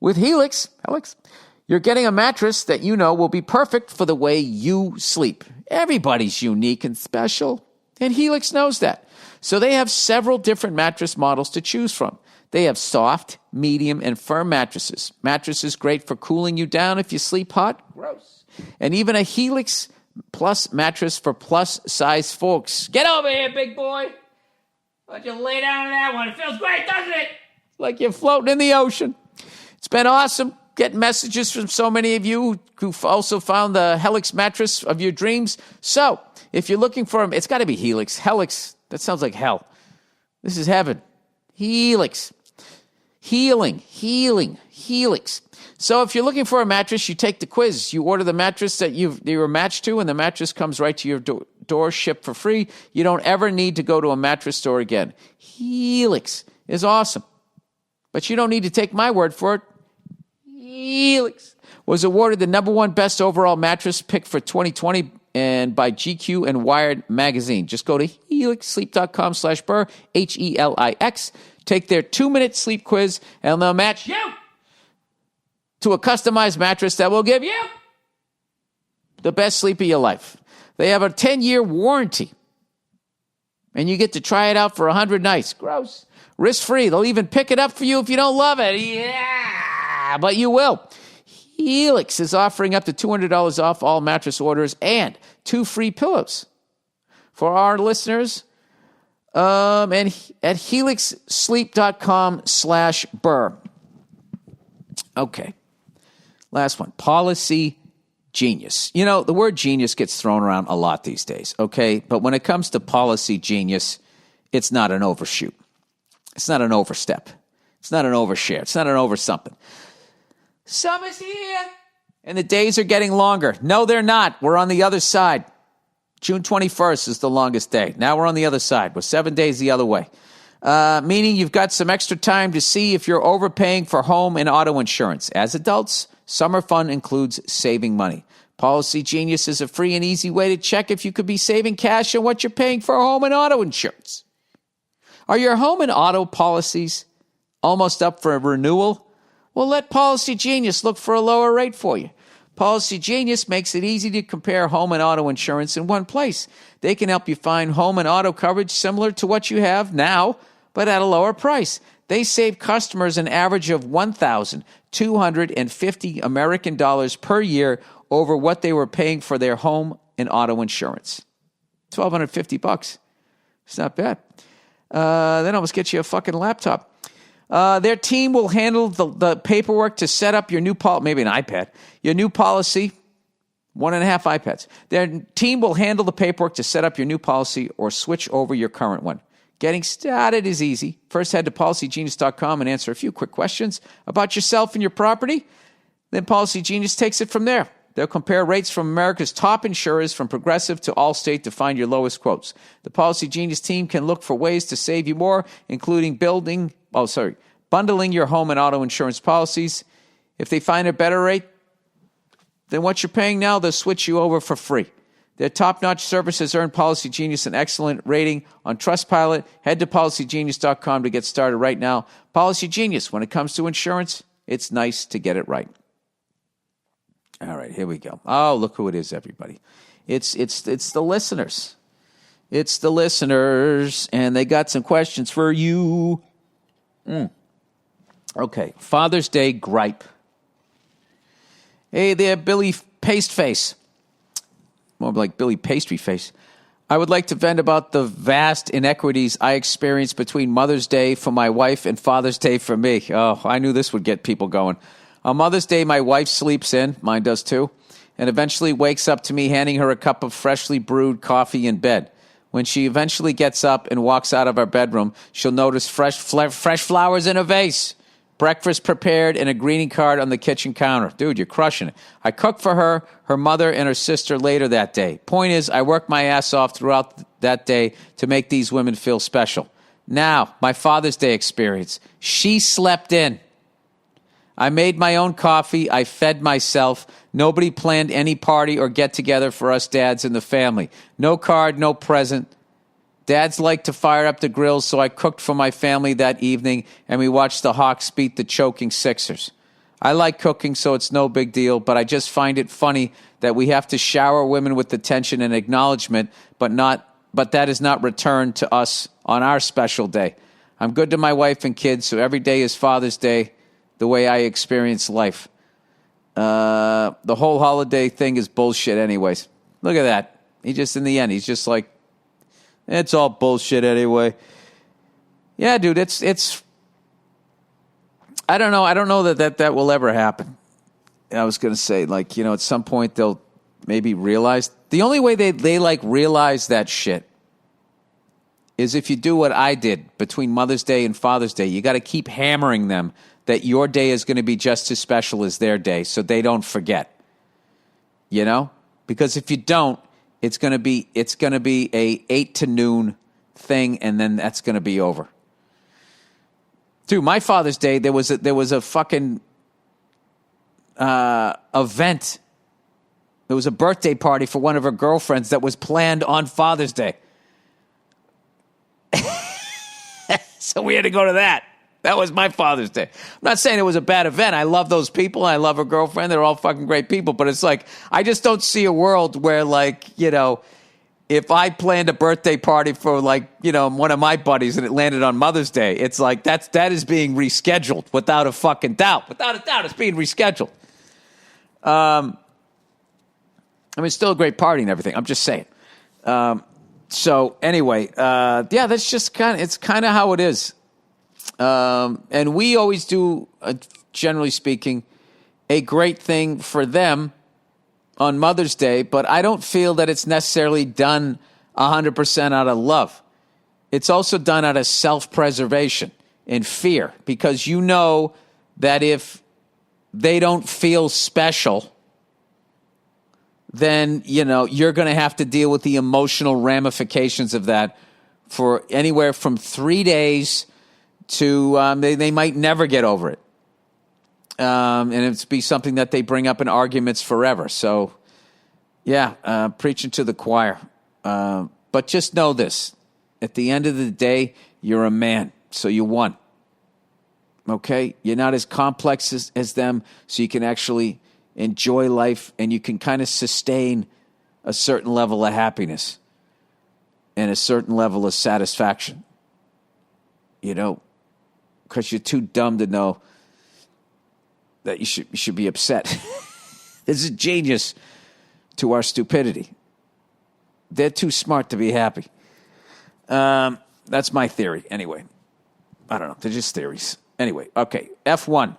With Helix, you're getting a mattress that you know will be perfect for the way you sleep. Everybody's unique and special, and Helix knows that. So they have several different mattress models to choose from. They have soft, medium, and firm mattresses. Mattresses great for cooling you down if you sleep hot. Gross. And even a Helix Plus mattress for plus-size folks. Get over here, big boy. Why don't you lay down on that one? It feels great, doesn't it? Like you're floating in the ocean. It's been awesome. Getting messages from so many of you who've also found the Helix mattress of your dreams. So, if you're looking for them, it's got to be Helix. Helix, That sounds like hell. This is heaven. Helix. Healing. So if you're looking for a mattress, you take the quiz. You order the mattress that you're matched to, and the mattress comes right to your door, shipped for free. You don't ever need to go to a mattress store again. Helix is awesome. But you don't need to take my word for it. Helix was awarded the #1 best overall mattress pick for 2020 and by GQ and Wired magazine. Just go to helixsleep.com/Burr, HELIX. Take their 2-minute sleep quiz, and they'll match you to a customized mattress that will give you the best sleep of your life. They have a 10-year warranty, and you get to try it out for 100 nights. Gross. Risk-free. They'll even pick it up for you if you don't love it. Yeah, but you will. Helix is offering up to $200 off all mattress orders and 2 free pillows for our listeners. And at helixsleep.com/Burr. Okay. Last one. Policy genius. You know, the word genius gets thrown around a lot these days, okay? But when it comes to policy genius, it's not an overshoot. It's not an overstep. It's not an overshare. It's not an over something. Summer's here, and the days are getting longer. No, they're not. We're on the other side. June 21st is the longest day. Now we're on the other side. We're 7 days the other way. Meaning you've got some extra time to see if you're overpaying for home and auto insurance. As adults, summer fun includes saving money. Policy Genius is a free and easy way to check if you could be saving cash on what you're paying for home and auto insurance. Are your home and auto policies almost up for a renewal? Well, let Policy Genius look for a lower rate for you. Policy Genius makes it easy to compare home and auto insurance in one place. They can help you find home and auto coverage similar to what you have now, but at a lower price. They save customers an average of $1,250 American dollars per year over what they were paying for their home and auto insurance. $1,250. It's not bad. That almost gets you a fucking laptop. Their team will handle the paperwork to set up your new policy, maybe an iPad, your new policy, 1.5 iPads. Their team will handle the paperwork to set up your new policy or switch over your current one. Getting started is easy. First, head to PolicyGenius.com and answer a few quick questions about yourself and your property. Then Policy Genius takes it from there. They'll compare rates from America's top insurers from Progressive to Allstate to find your lowest quotes. The Policy Genius team can look for ways to save you more, including bundling your home and auto insurance policies. If they find a better rate than what you're paying now, they'll switch you over for free. Their top-notch service has earned Policy Genius an excellent rating on Trustpilot. Head to PolicyGenius.com to get started right now. Policy Genius, when it comes to insurance, it's nice to get it right. All right, here we go. Oh, look who it is, everybody. It's the listeners. It's the listeners, and they got some questions for you. Okay, Father's Day gripe. Hey there, Billy Pasteface. More like Billy Pastry Face. I would like to vent about the vast inequities I experienced between Mother's Day for my wife and Father's Day for me. Oh, I knew this would get people going. On Mother's Day, my wife sleeps in, mine does too, and eventually wakes up to me handing her a cup of freshly brewed coffee in bed. When she eventually gets up and walks out of our bedroom, she'll notice fresh flowers in a vase, breakfast prepared, and a greeting card on the kitchen counter. Dude, you're crushing it. I cook for her, her mother, and her sister later that day. Point is, I work my ass off throughout that day to make these women feel special. Now, my Father's Day experience. She slept in. I made my own coffee. I fed myself. Nobody planned any party or get-together for us dads in the family. No card, no present. Dads like to fire up the grills, so I cooked for my family that evening, and we watched the Hawks beat the choking Sixers. I like cooking, so it's no big deal, but I just find it funny that we have to shower women with attention and acknowledgement, but that is not returned to us on our special day. I'm good to my wife and kids, so every day is Father's Day, the way I experience life. The whole holiday thing is bullshit anyways. Look at that. In the end, he's just like, it's all bullshit anyway. Yeah, dude, it's I don't know that will ever happen. I was going to say, at some point they'll maybe realize. The only way they realize that shit is if you do what I did between Mother's Day and Father's Day, you got to keep hammering them that your day is going to be just as special as their day so they don't forget. You know? Because if you don't, it's going to be a 8 to noon thing, and then that's going to be over. Dude, my Father's Day, there was a fucking event. There was a birthday party for one of her girlfriends that was planned on Father's Day. So we had to go to that. That was my Father's Day. I'm not saying it was a bad event. I love those people. I love her girlfriend. They're all fucking great people. But it's like, I just don't see a world where, like, you know, if I planned a birthday party for, like, you know, one of my buddies and it landed on Mother's Day, it's like that is being rescheduled without a fucking doubt. Without a doubt, it's being rescheduled. I mean, it's still a great party and everything. I'm just saying. So anyway, yeah, that's just it's kind of how it is. And we always do, generally speaking, a great thing for them on Mother's Day, but I don't feel that it's necessarily done 100% out of love. It's also done out of self-preservation and fear, because you know that if they don't feel special, then, you know, you're going to have to deal with the emotional ramifications of that for anywhere from 3 days to they might never get over it. And it's be something that they bring up in arguments forever. So, yeah, preaching to the choir. But just know this. At the end of the day, you're a man, so you won. Okay? You're not as complex as them, so you can actually enjoy life, and you can kind of sustain a certain level of happiness and a certain level of satisfaction. You know, because you're too dumb to know that you should be upset. There's a genius to our stupidity. They're too smart to be happy. That's my theory. Anyway, I don't know. They're just theories. Anyway, okay. F1.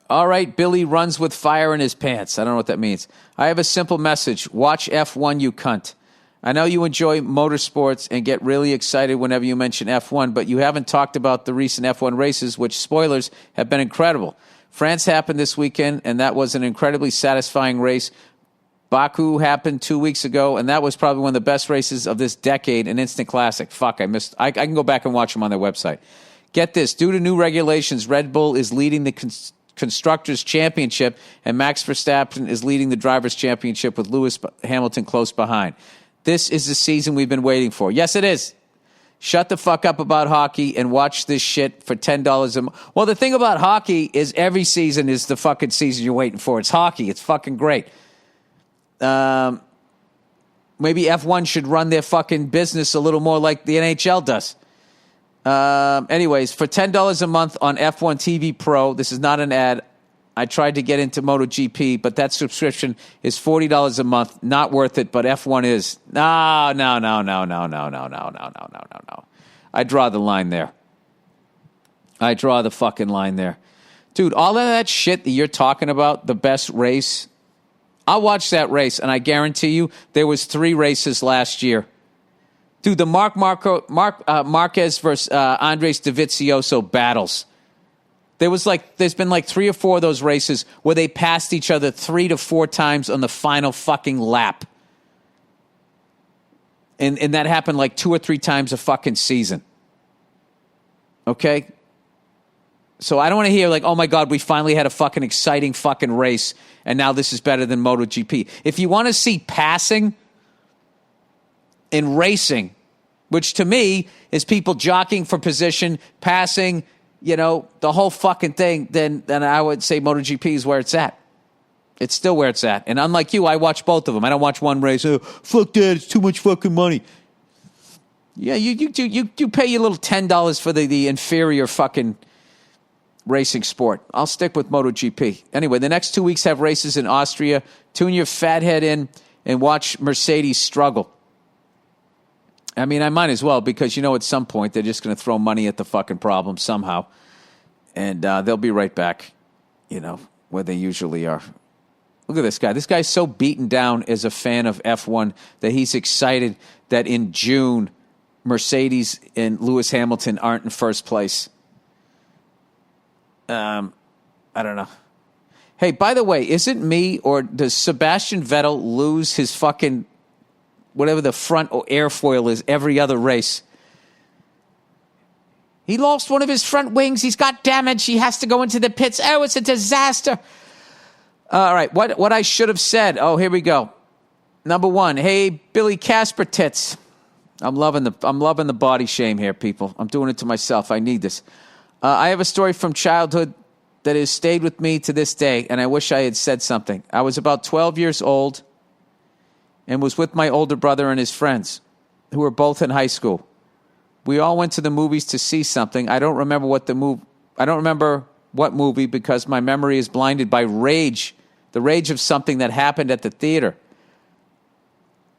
All right, Billy runs with fire in his pants. I don't know what that means. I have a simple message. Watch F1, you cunt. I know you enjoy motorsports and get really excited whenever you mention F1, but you haven't talked about the recent F1 races, which, spoilers, have been incredible. France happened this weekend, and that was an incredibly satisfying race. Baku happened 2 weeks ago, and that was probably one of the best races of this decade, an instant classic. Fuck, I missed. I can go back and watch them on their website. Get this. Due to new regulations, Red Bull is leading the Constructors' Championship, and Max Verstappen is leading the Drivers' Championship with Lewis Hamilton close behind. This is the season we've been waiting for. Yes, it is. Shut the fuck up about hockey and watch this shit for $10 a month. Well, the thing about hockey is every season is the fucking season you're waiting for. It's hockey. It's fucking great. Maybe F1 should run their fucking business a little more like the NHL does. Anyways, for $10 a month on F1 TV Pro, this is not an ad. I tried to get into MotoGP, but that subscription is $40 a month. Not worth it, but F1 is. No. I draw the line there. I draw the fucking line there. Dude, all of that shit that you're talking about, the best race, I'll watch that race, and I guarantee you there was 3 races last year. Dude, the Marquez versus Andres Dovizioso battles. There's been like 3 or 4 of those races where they passed each other 3 to 4 times on the final fucking lap. And that happened like 2 or 3 times a fucking season. Okay? So I don't want to hear like, oh my God, we finally had a fucking exciting fucking race and now this is better than MotoGP. If you want to see passing in racing, which to me is people jockeying for position, passing, you know, the whole fucking thing, then I would say MotoGP is where it's at. It's still where it's at. And unlike you, I watch both of them. I don't watch one race. Oh, fuck that, it's too much fucking money. Yeah, you pay your little $10 for the inferior fucking racing sport. I'll stick with MotoGP. Anyway, the next 2 weeks have races in Austria. Tune your fat head in and watch Mercedes struggle. I mean, I might as well, because, you know, at some point they're just going to throw money at the fucking problem somehow. And they'll be right back, you know, where they usually are. Look at this guy. This guy's so beaten down as a fan of F1 that he's excited that in June Mercedes and Lewis Hamilton aren't in first place. I don't know. Hey, by the way, is it me or does Sebastian Vettel lose his fucking whatever the front or airfoil is every other race? He lost one of his front wings. He's got damage. He has to go into the pits. Oh, it's a disaster. All right, what I should have said. Oh, here we go. Number one, hey, Billy Casper tits. I'm loving the body shame here, people. I'm doing it to myself. I need this. I have a story from childhood that has stayed with me to this day, and I wish I had said something. I was about 12 years old and was with my older brother and his friends, who were both in high school. We all went to the movies to see something. I don't remember what movie because my memory is blinded by rage, the rage of something that happened at the theater.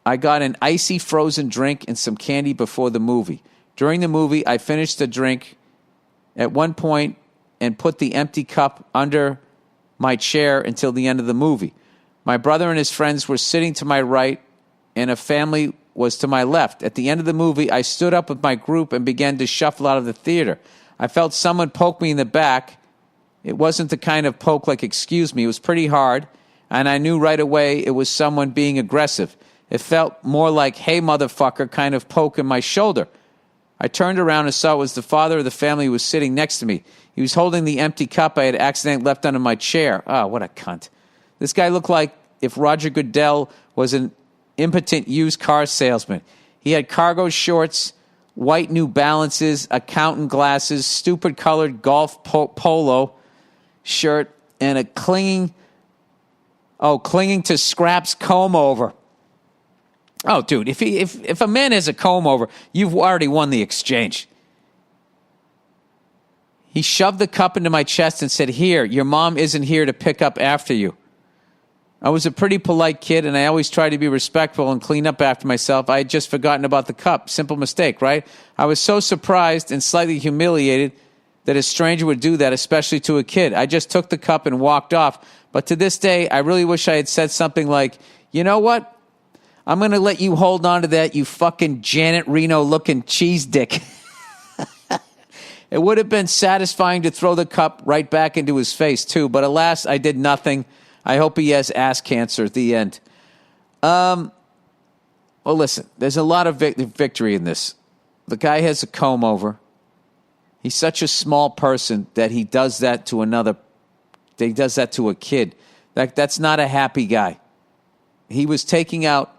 I got an icy frozen drink and some candy before the movie. During the movie, I finished the drink at one point and put the empty cup under my chair until the end of the movie. My brother and his friends were sitting to my right, and a family was to my left. At the end of the movie, I stood up with my group and began to shuffle out of the theater. I felt someone poke me in the back. It wasn't the kind of poke like, excuse me. It was pretty hard, and I knew right away it was someone being aggressive. It felt more like, hey, motherfucker, kind of poke in my shoulder. I turned around and saw it was the father of the family who was sitting next to me. He was holding the empty cup I had accidentally left under my chair. Oh, what a cunt. This guy looked like if Roger Goodell was an impotent used car salesman. He had cargo shorts, white New Balances, accountant glasses, stupid colored golf polo shirt, and a clinging to Scrap's comb over. Oh, dude, if a man has a comb over, you've already won the exchange. He shoved the cup into my chest and said, here, your mom isn't here to pick up after you. I was a pretty polite kid, and I always tried to be respectful and clean up after myself. I had just forgotten about the cup. Simple mistake, right? I was so surprised and slightly humiliated that a stranger would do that, especially to a kid. I just took the cup and walked off. But to this day, I really wish I had said something like, you know what? I'm going to let you hold on to that, you fucking Janet Reno-looking cheese dick. It would have been satisfying to throw the cup right back into his face, too. But alas, I did nothing. I hope he has ass cancer at the end. Well, listen, there's a lot of victory in this. The guy has a comb over. He's such a small person that he does that to he does that to a kid. That's not a happy guy. He was taking out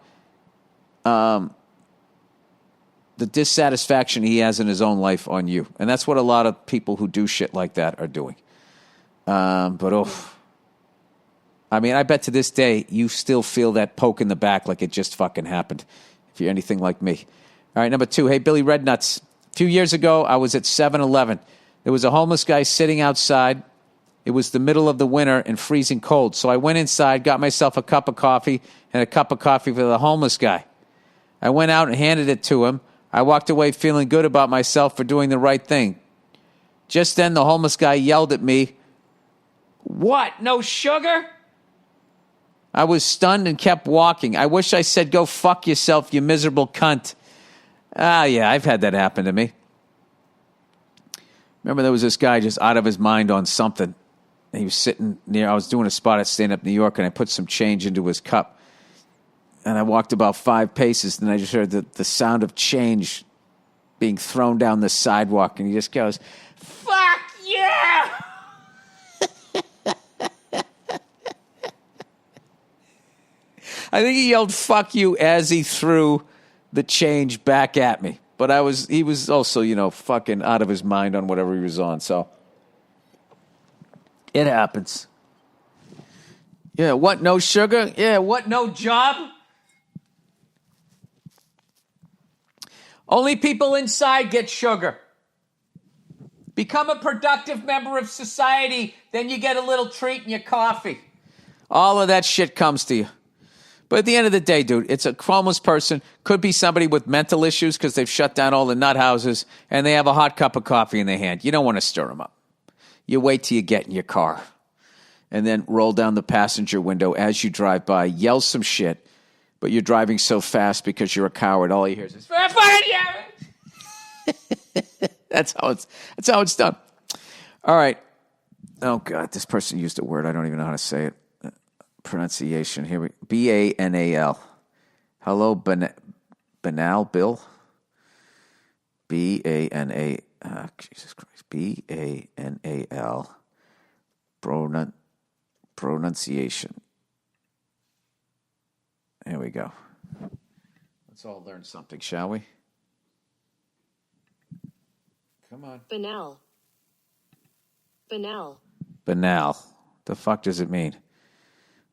the dissatisfaction he has in his own life on you. And that's what a lot of people who do shit like that are doing. I mean, I bet to this day you still feel that poke in the back like it just fucking happened, if you're anything like me. All right, number two. Hey, Billy Rednuts. A few years ago, I was at 7-Eleven. There was a homeless guy sitting outside. It was the middle of the winter and freezing cold. So I went inside, got myself a cup of coffee and a cup of coffee for the homeless guy. I went out and handed it to him. I walked away feeling good about myself for doing the right thing. Just then, the homeless guy yelled at me, "What, no sugar?" I was stunned and kept walking. I wish I said, "Go fuck yourself, you miserable cunt." Yeah, I've had that happen to me. Remember there was this guy just out of his mind on something. He was sitting near, I was doing a spot at Stand Up New York, and I put some change into his cup. And I walked about 5 paces, and I just heard the sound of change being thrown down the sidewalk, and he just goes, "Fuck yeah!" I think he yelled "fuck you" as he threw the change back at me. But he was also, fucking out of his mind on whatever he was on, so it happens. Yeah, what, no sugar? Yeah, what, no job? Only people inside get sugar. Become a productive member of society, then you get a little treat in your coffee. All of that shit comes to you. But at the end of the day, dude, it's a homeless person. Could be somebody with mental issues because they've shut down all the nut houses and they have a hot cup of coffee in their hand. You don't want to stir them up. You wait till you get in your car and then roll down the passenger window as you drive by, yell some shit, but you're driving so fast because you're a coward. All you hear is, "Fuck you!" That's how it's done. All right. Oh God, this person used a word I don't even know how to say it. Pronunciation. Here we Banal. Hello, Banal Bill. Bana. Jesus Christ. Banal. Pronunciation. There we go. Let's all learn something, shall we? Come on. Banal. The fuck does it mean?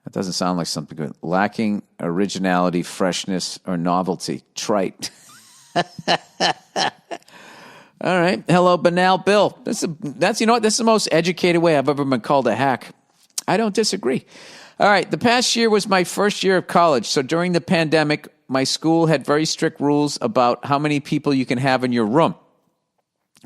That doesn't sound like something good. Lacking originality, freshness, or novelty. Trite. All right. Hello, Banal Bill. That's you know what? This is the most educated way I've ever been called a hack. I don't disagree. All right. The past year was my first year of college. So during the pandemic, my school had very strict rules about how many people you can have in your room.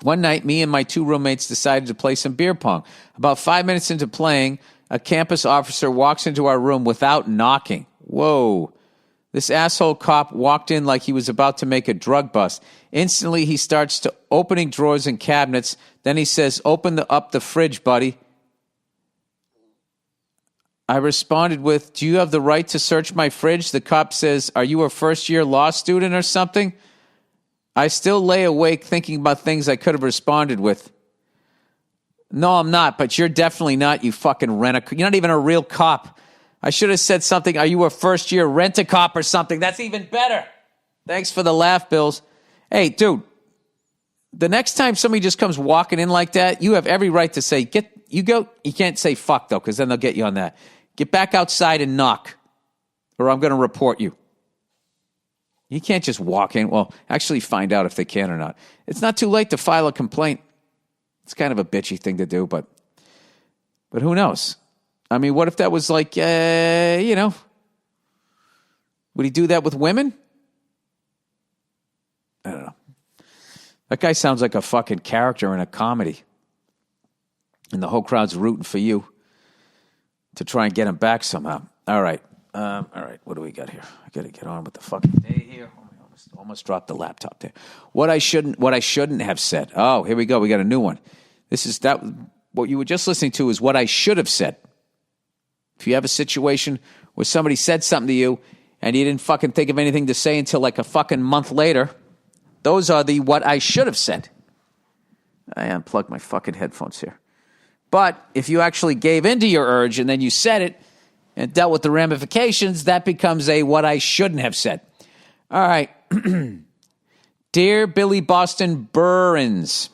One night, me and my two roommates decided to play some beer pong. About 5 minutes into playing, a campus officer walks into our room without knocking. Whoa. This asshole cop walked in like he was about to make a drug bust. Instantly, he starts to opening drawers and cabinets. Then he says, "Open up the fridge, buddy." I responded with, "Do you have the right to search my fridge?" The cop says, "Are you a first-year law student or something?" I still lay awake thinking about things I could have responded with. "No, I'm not, but you're definitely not, you fucking rent-a-cop. You're not even a real cop." I should have said something, "Are you a first-year rent-a-cop or something?" That's even better. Thanks for the laugh, Bills. Hey, dude, the next time somebody just comes walking in like that, you have every right to say, you can't say fuck, though, because then they'll get you on that. Get back outside and knock, or I'm going to report you. You can't just walk in. Well, actually find out if they can or not. It's not too late to file a complaint. It's kind of a bitchy thing to do, but who knows? I mean, what if that was like, would he do that with women? I don't know. That guy sounds like a fucking character in a comedy. And the whole crowd's rooting for you to try and get him back somehow. All right. What do we got here? I got to get on with the fucking day here. Almost dropped the laptop there. What I shouldn't have said. Oh, here we go. We got a new one. What you were just listening to is what I should have said. If you have a situation where somebody said something to you and you didn't fucking think of anything to say until like a fucking month later, those are the what I should have said. I unplugged my fucking headphones here. But if you actually gave into your urge and then you said it and dealt with the ramifications, that becomes a what I shouldn't have said. All right. Dear Billy Boston Burns,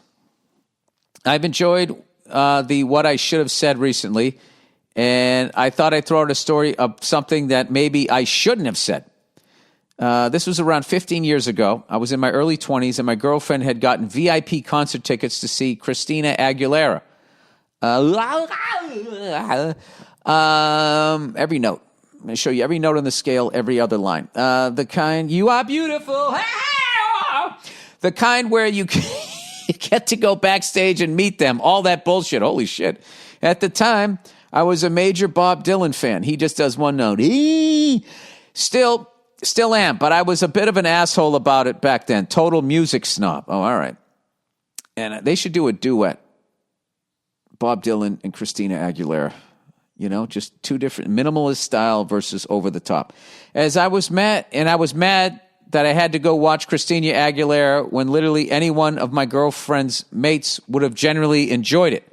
I've enjoyed the what I should have said recently, and I thought I'd throw out a story of something that maybe I shouldn't have said. This was around 15 years ago. I was in my early 20s, and my girlfriend had gotten VIP concert tickets to see Christina Aguilera. Every note. I'm going to show you every note on the scale, every other line. The kind, you are beautiful. The kind where you get to go backstage and meet them. All that bullshit. Holy shit. At the time, I was a major Bob Dylan fan. He just does one note. Still am, but I was a bit of an asshole about it back then. Total music snob. Oh, all right. And they should do a duet. Bob Dylan and Christina Aguilera. You know, just two different minimalist style versus over the top. As I was mad that I had to go watch Christina Aguilera when literally any one of my girlfriend's mates would have generally enjoyed it.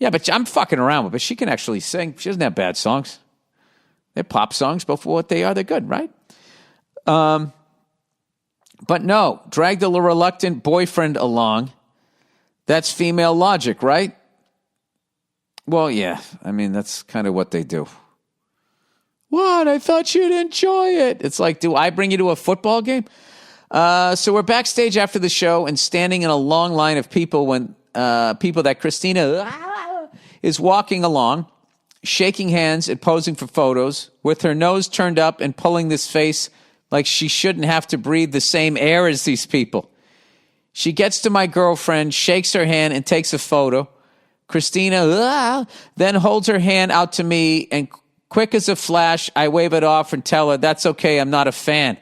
Yeah, but I'm fucking around with her. But she can actually sing. She doesn't have bad songs. They're pop songs, but for what they are, they're good, right? But no, drag the reluctant boyfriend along. That's female logic, right? Well, yeah. I mean, that's kind of what they do. What? I thought you'd enjoy it. It's like, do I bring you to a football game? So we're backstage after the show and standing in a long line of people when people that Christina is walking along, shaking hands and posing for photos with her nose turned up and pulling this face like she shouldn't have to breathe the same air as these people. She gets to my girlfriend, shakes her hand, and takes a photo. Christina then holds her hand out to me, and quick as a flash, I wave it off and tell her, that's okay, I'm not a fan.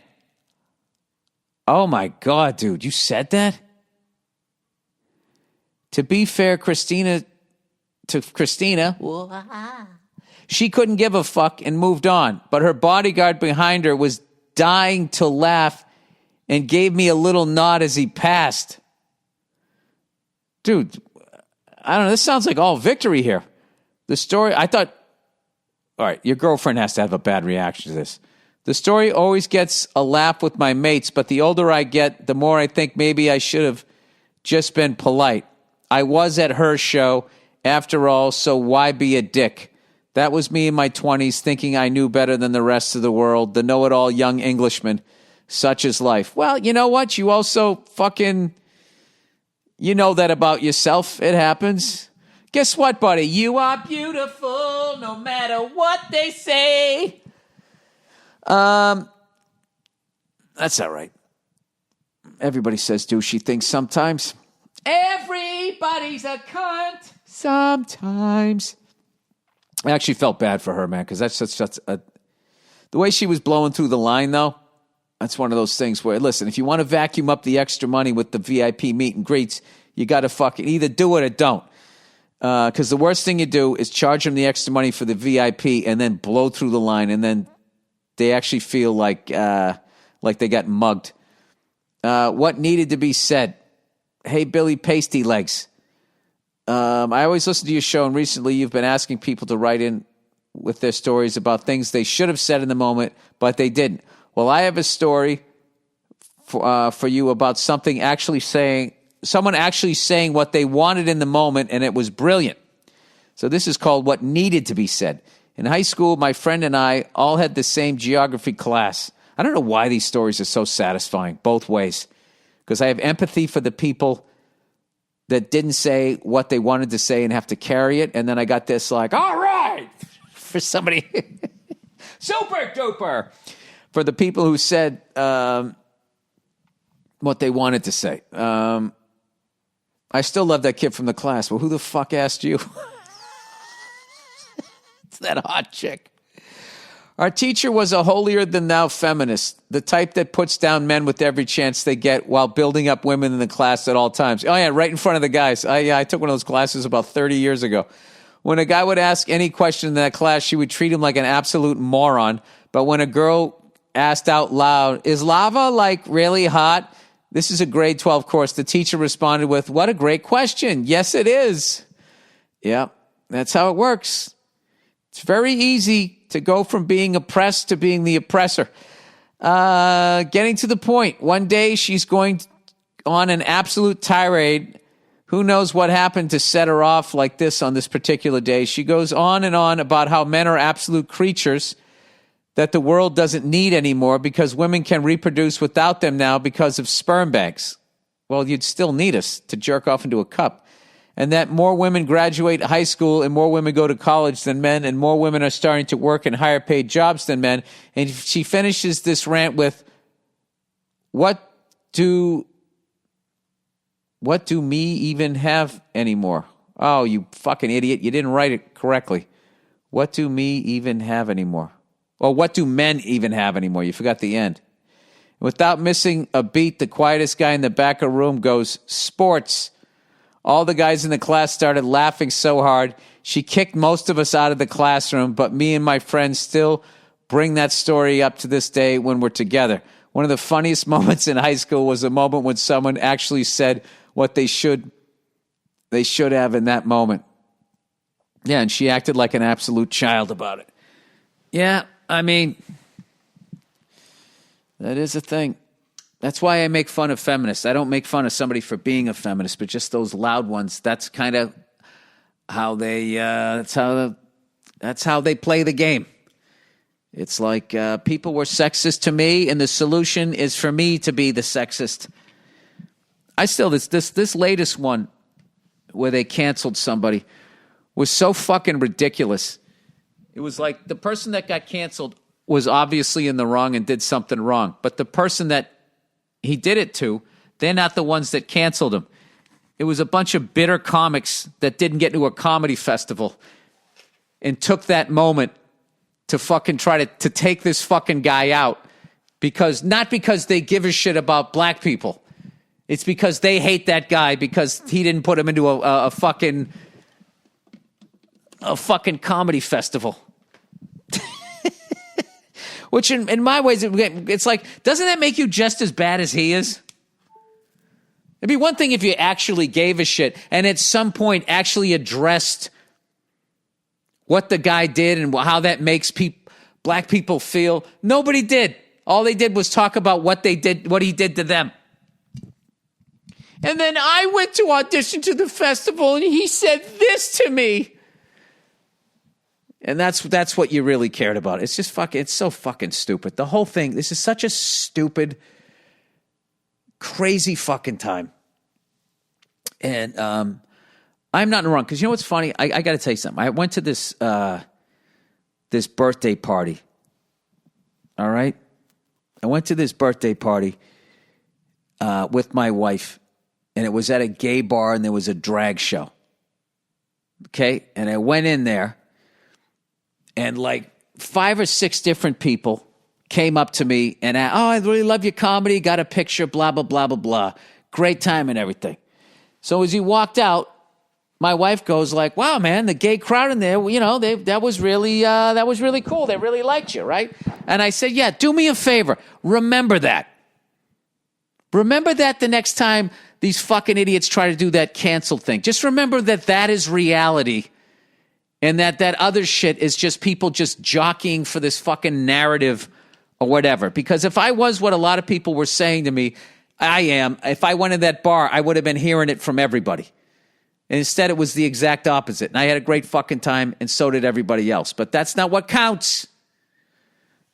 Oh my God, dude, you said that? To be fair, Christina, she couldn't give a fuck and moved on, but her bodyguard behind her was dying to laugh and gave me a little nod as he passed. Dude, I don't know. This sounds like all victory here. The story, I thought, all right, your girlfriend has to have a bad reaction to this. The story always gets a laugh with my mates, but the older I get, the more I think maybe I should have just been polite. I was at her show, after all, so why be a dick? That was me in my 20s, thinking I knew better than the rest of the world, the know-it-all young Englishman. Such is life. Well, you know what? You also fucking, you know that about yourself. It happens. Guess what, buddy? You are beautiful no matter what they say. That's all right. Everybody says douchey things sometimes. Everybody's a cunt sometimes. I actually felt bad for her, man, because that's such a... The way she was blowing through the line, though, that's one of those things where, listen, if you want to vacuum up the extra money with the VIP meet and greets, you got to fucking either do it or don't. Because the worst thing you do is charge them the extra money for the VIP and then blow through the line, and then they actually feel like they got mugged. What needed to be said? Hey, Billy Pasty Legs. I always listen to your show, and recently you've been asking people to write in with their stories about things they should have said in the moment, but they didn't. Well, I have a story for you about someone actually saying what they wanted in the moment, and it was brilliant. So this is called What Needed to Be Said. In high school, my friend and I all had the same geography class. I don't know why these stories are so satisfying, both ways, because I have empathy for the people that didn't say what they wanted to say and have to carry it, and then I got this like, all right, for somebody, super duper, for the people who said what they wanted to say. I still love that kid from the class. Well, who the fuck asked you? It's that hot chick. Our teacher was a holier-than-thou feminist, the type that puts down men with every chance they get while building up women in the class at all times. Oh, yeah, right in front of the guys. I took one of those classes about 30 years ago. When a guy would ask any question in that class, she would treat him like an absolute moron. But when a girl asked out loud, is lava, like, really hot? This is a grade 12 course. The teacher responded with, what a great question. Yes, it is. Yeah, that's how it works. It's very easy to go from being oppressed to being the oppressor. Getting to the point. One day she's going on an absolute tirade. Who knows what happened to set her off like this on this particular day. She goes on and on about how men are absolute creatures that the world doesn't need anymore because women can reproduce without them now because of sperm banks. Well, you'd still need us to jerk off into a cup. And that more women graduate high school and more women go to college than men, and more women are starting to work in higher paid jobs than men. And she finishes this rant with, what do me even have anymore? Oh, you fucking idiot. You didn't write it correctly. What do me even have anymore? Or what do men even have anymore? You forgot the end. Without missing a beat, the quietest guy in the back of the room goes, sports. All the guys in the class started laughing so hard, she kicked most of us out of the classroom, but me and my friends still bring that story up to this day when we're together. One of the funniest moments in high school was a moment when someone actually said what they should have in that moment. Yeah, and she acted like an absolute child about it. Yeah, I mean, that is a thing. That's why I make fun of feminists. I don't make fun of somebody for being a feminist, but just those loud ones. That's kind of how they. That's how they play the game. It's like people were sexist to me, and the solution is for me to be the sexist. I still this latest one where they canceled somebody was so fucking ridiculous. It was like the person that got canceled was obviously in the wrong and did something wrong, but the person that he did it to, they're not the ones that canceled him. It was a bunch of bitter comics that didn't get to a comedy festival and took that moment to fucking try to take this fucking guy out not because they give a shit about black people. It's because they hate that guy because he didn't put him into a fucking comedy festival. Which in my ways, it's like, doesn't that make you just as bad as he is? It'd be one thing if you actually gave a shit and at some point actually addressed what the guy did and how that makes black people feel. Nobody did. All they did was talk about what he did to them. And then I went to audition to the festival and he said this to me. And that's what you really cared about. It's just it's so fucking stupid. The whole thing, this is such a stupid, crazy fucking time. And I'm not wrong, because you know what's funny? I got to tell you something. I went to this birthday party. All right? I went to this birthday party with my wife, and it was at a gay bar, and there was a drag show. Okay? And I went in there, and like 5 or 6 different people came up to me and I really love your comedy, got a picture, blah, blah, blah, blah, blah. Great time and everything. So as he walked out, my wife goes like, wow, man, the gay crowd in there, you know, that was really cool. They really liked you, right? And I said, yeah, do me a favor. Remember that. Remember that the next time these fucking idiots try to do that cancel thing. Just remember that is reality. And that other shit is just people just jockeying for this fucking narrative or whatever. Because if I was what a lot of people were saying to me, I am. If I went to that bar, I would have been hearing it from everybody. And instead, it was the exact opposite. And I had a great fucking time, and so did everybody else. But that's not what counts.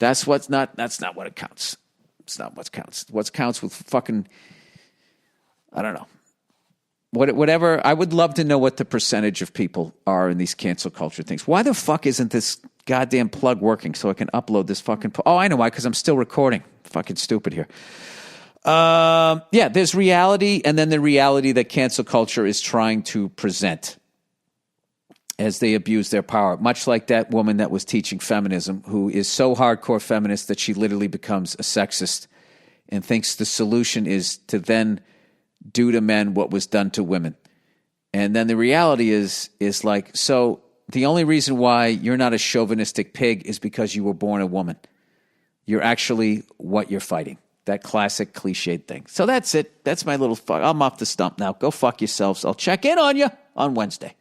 That's not what it counts. It's not what counts. What counts with fucking, I don't know. Whatever, I would love to know what the percentage of people are in these cancel culture things. Why the fuck isn't this goddamn plug working so I can upload this fucking... Oh, I know why, because I'm still recording. Fucking stupid here. Yeah, there's reality, and then the reality that cancel culture is trying to present as they abuse their power. Much like that woman that was teaching feminism, who is so hardcore feminist that she literally becomes a sexist and thinks the solution is to then do to men what was done to women. And then the reality is like, so the only reason why you're not a chauvinistic pig is because you were born a woman. You're actually what you're fighting. That classic cliched thing. So that's it. That's my little I'm off the stump now. Go fuck yourselves. I'll check in on you on Wednesday.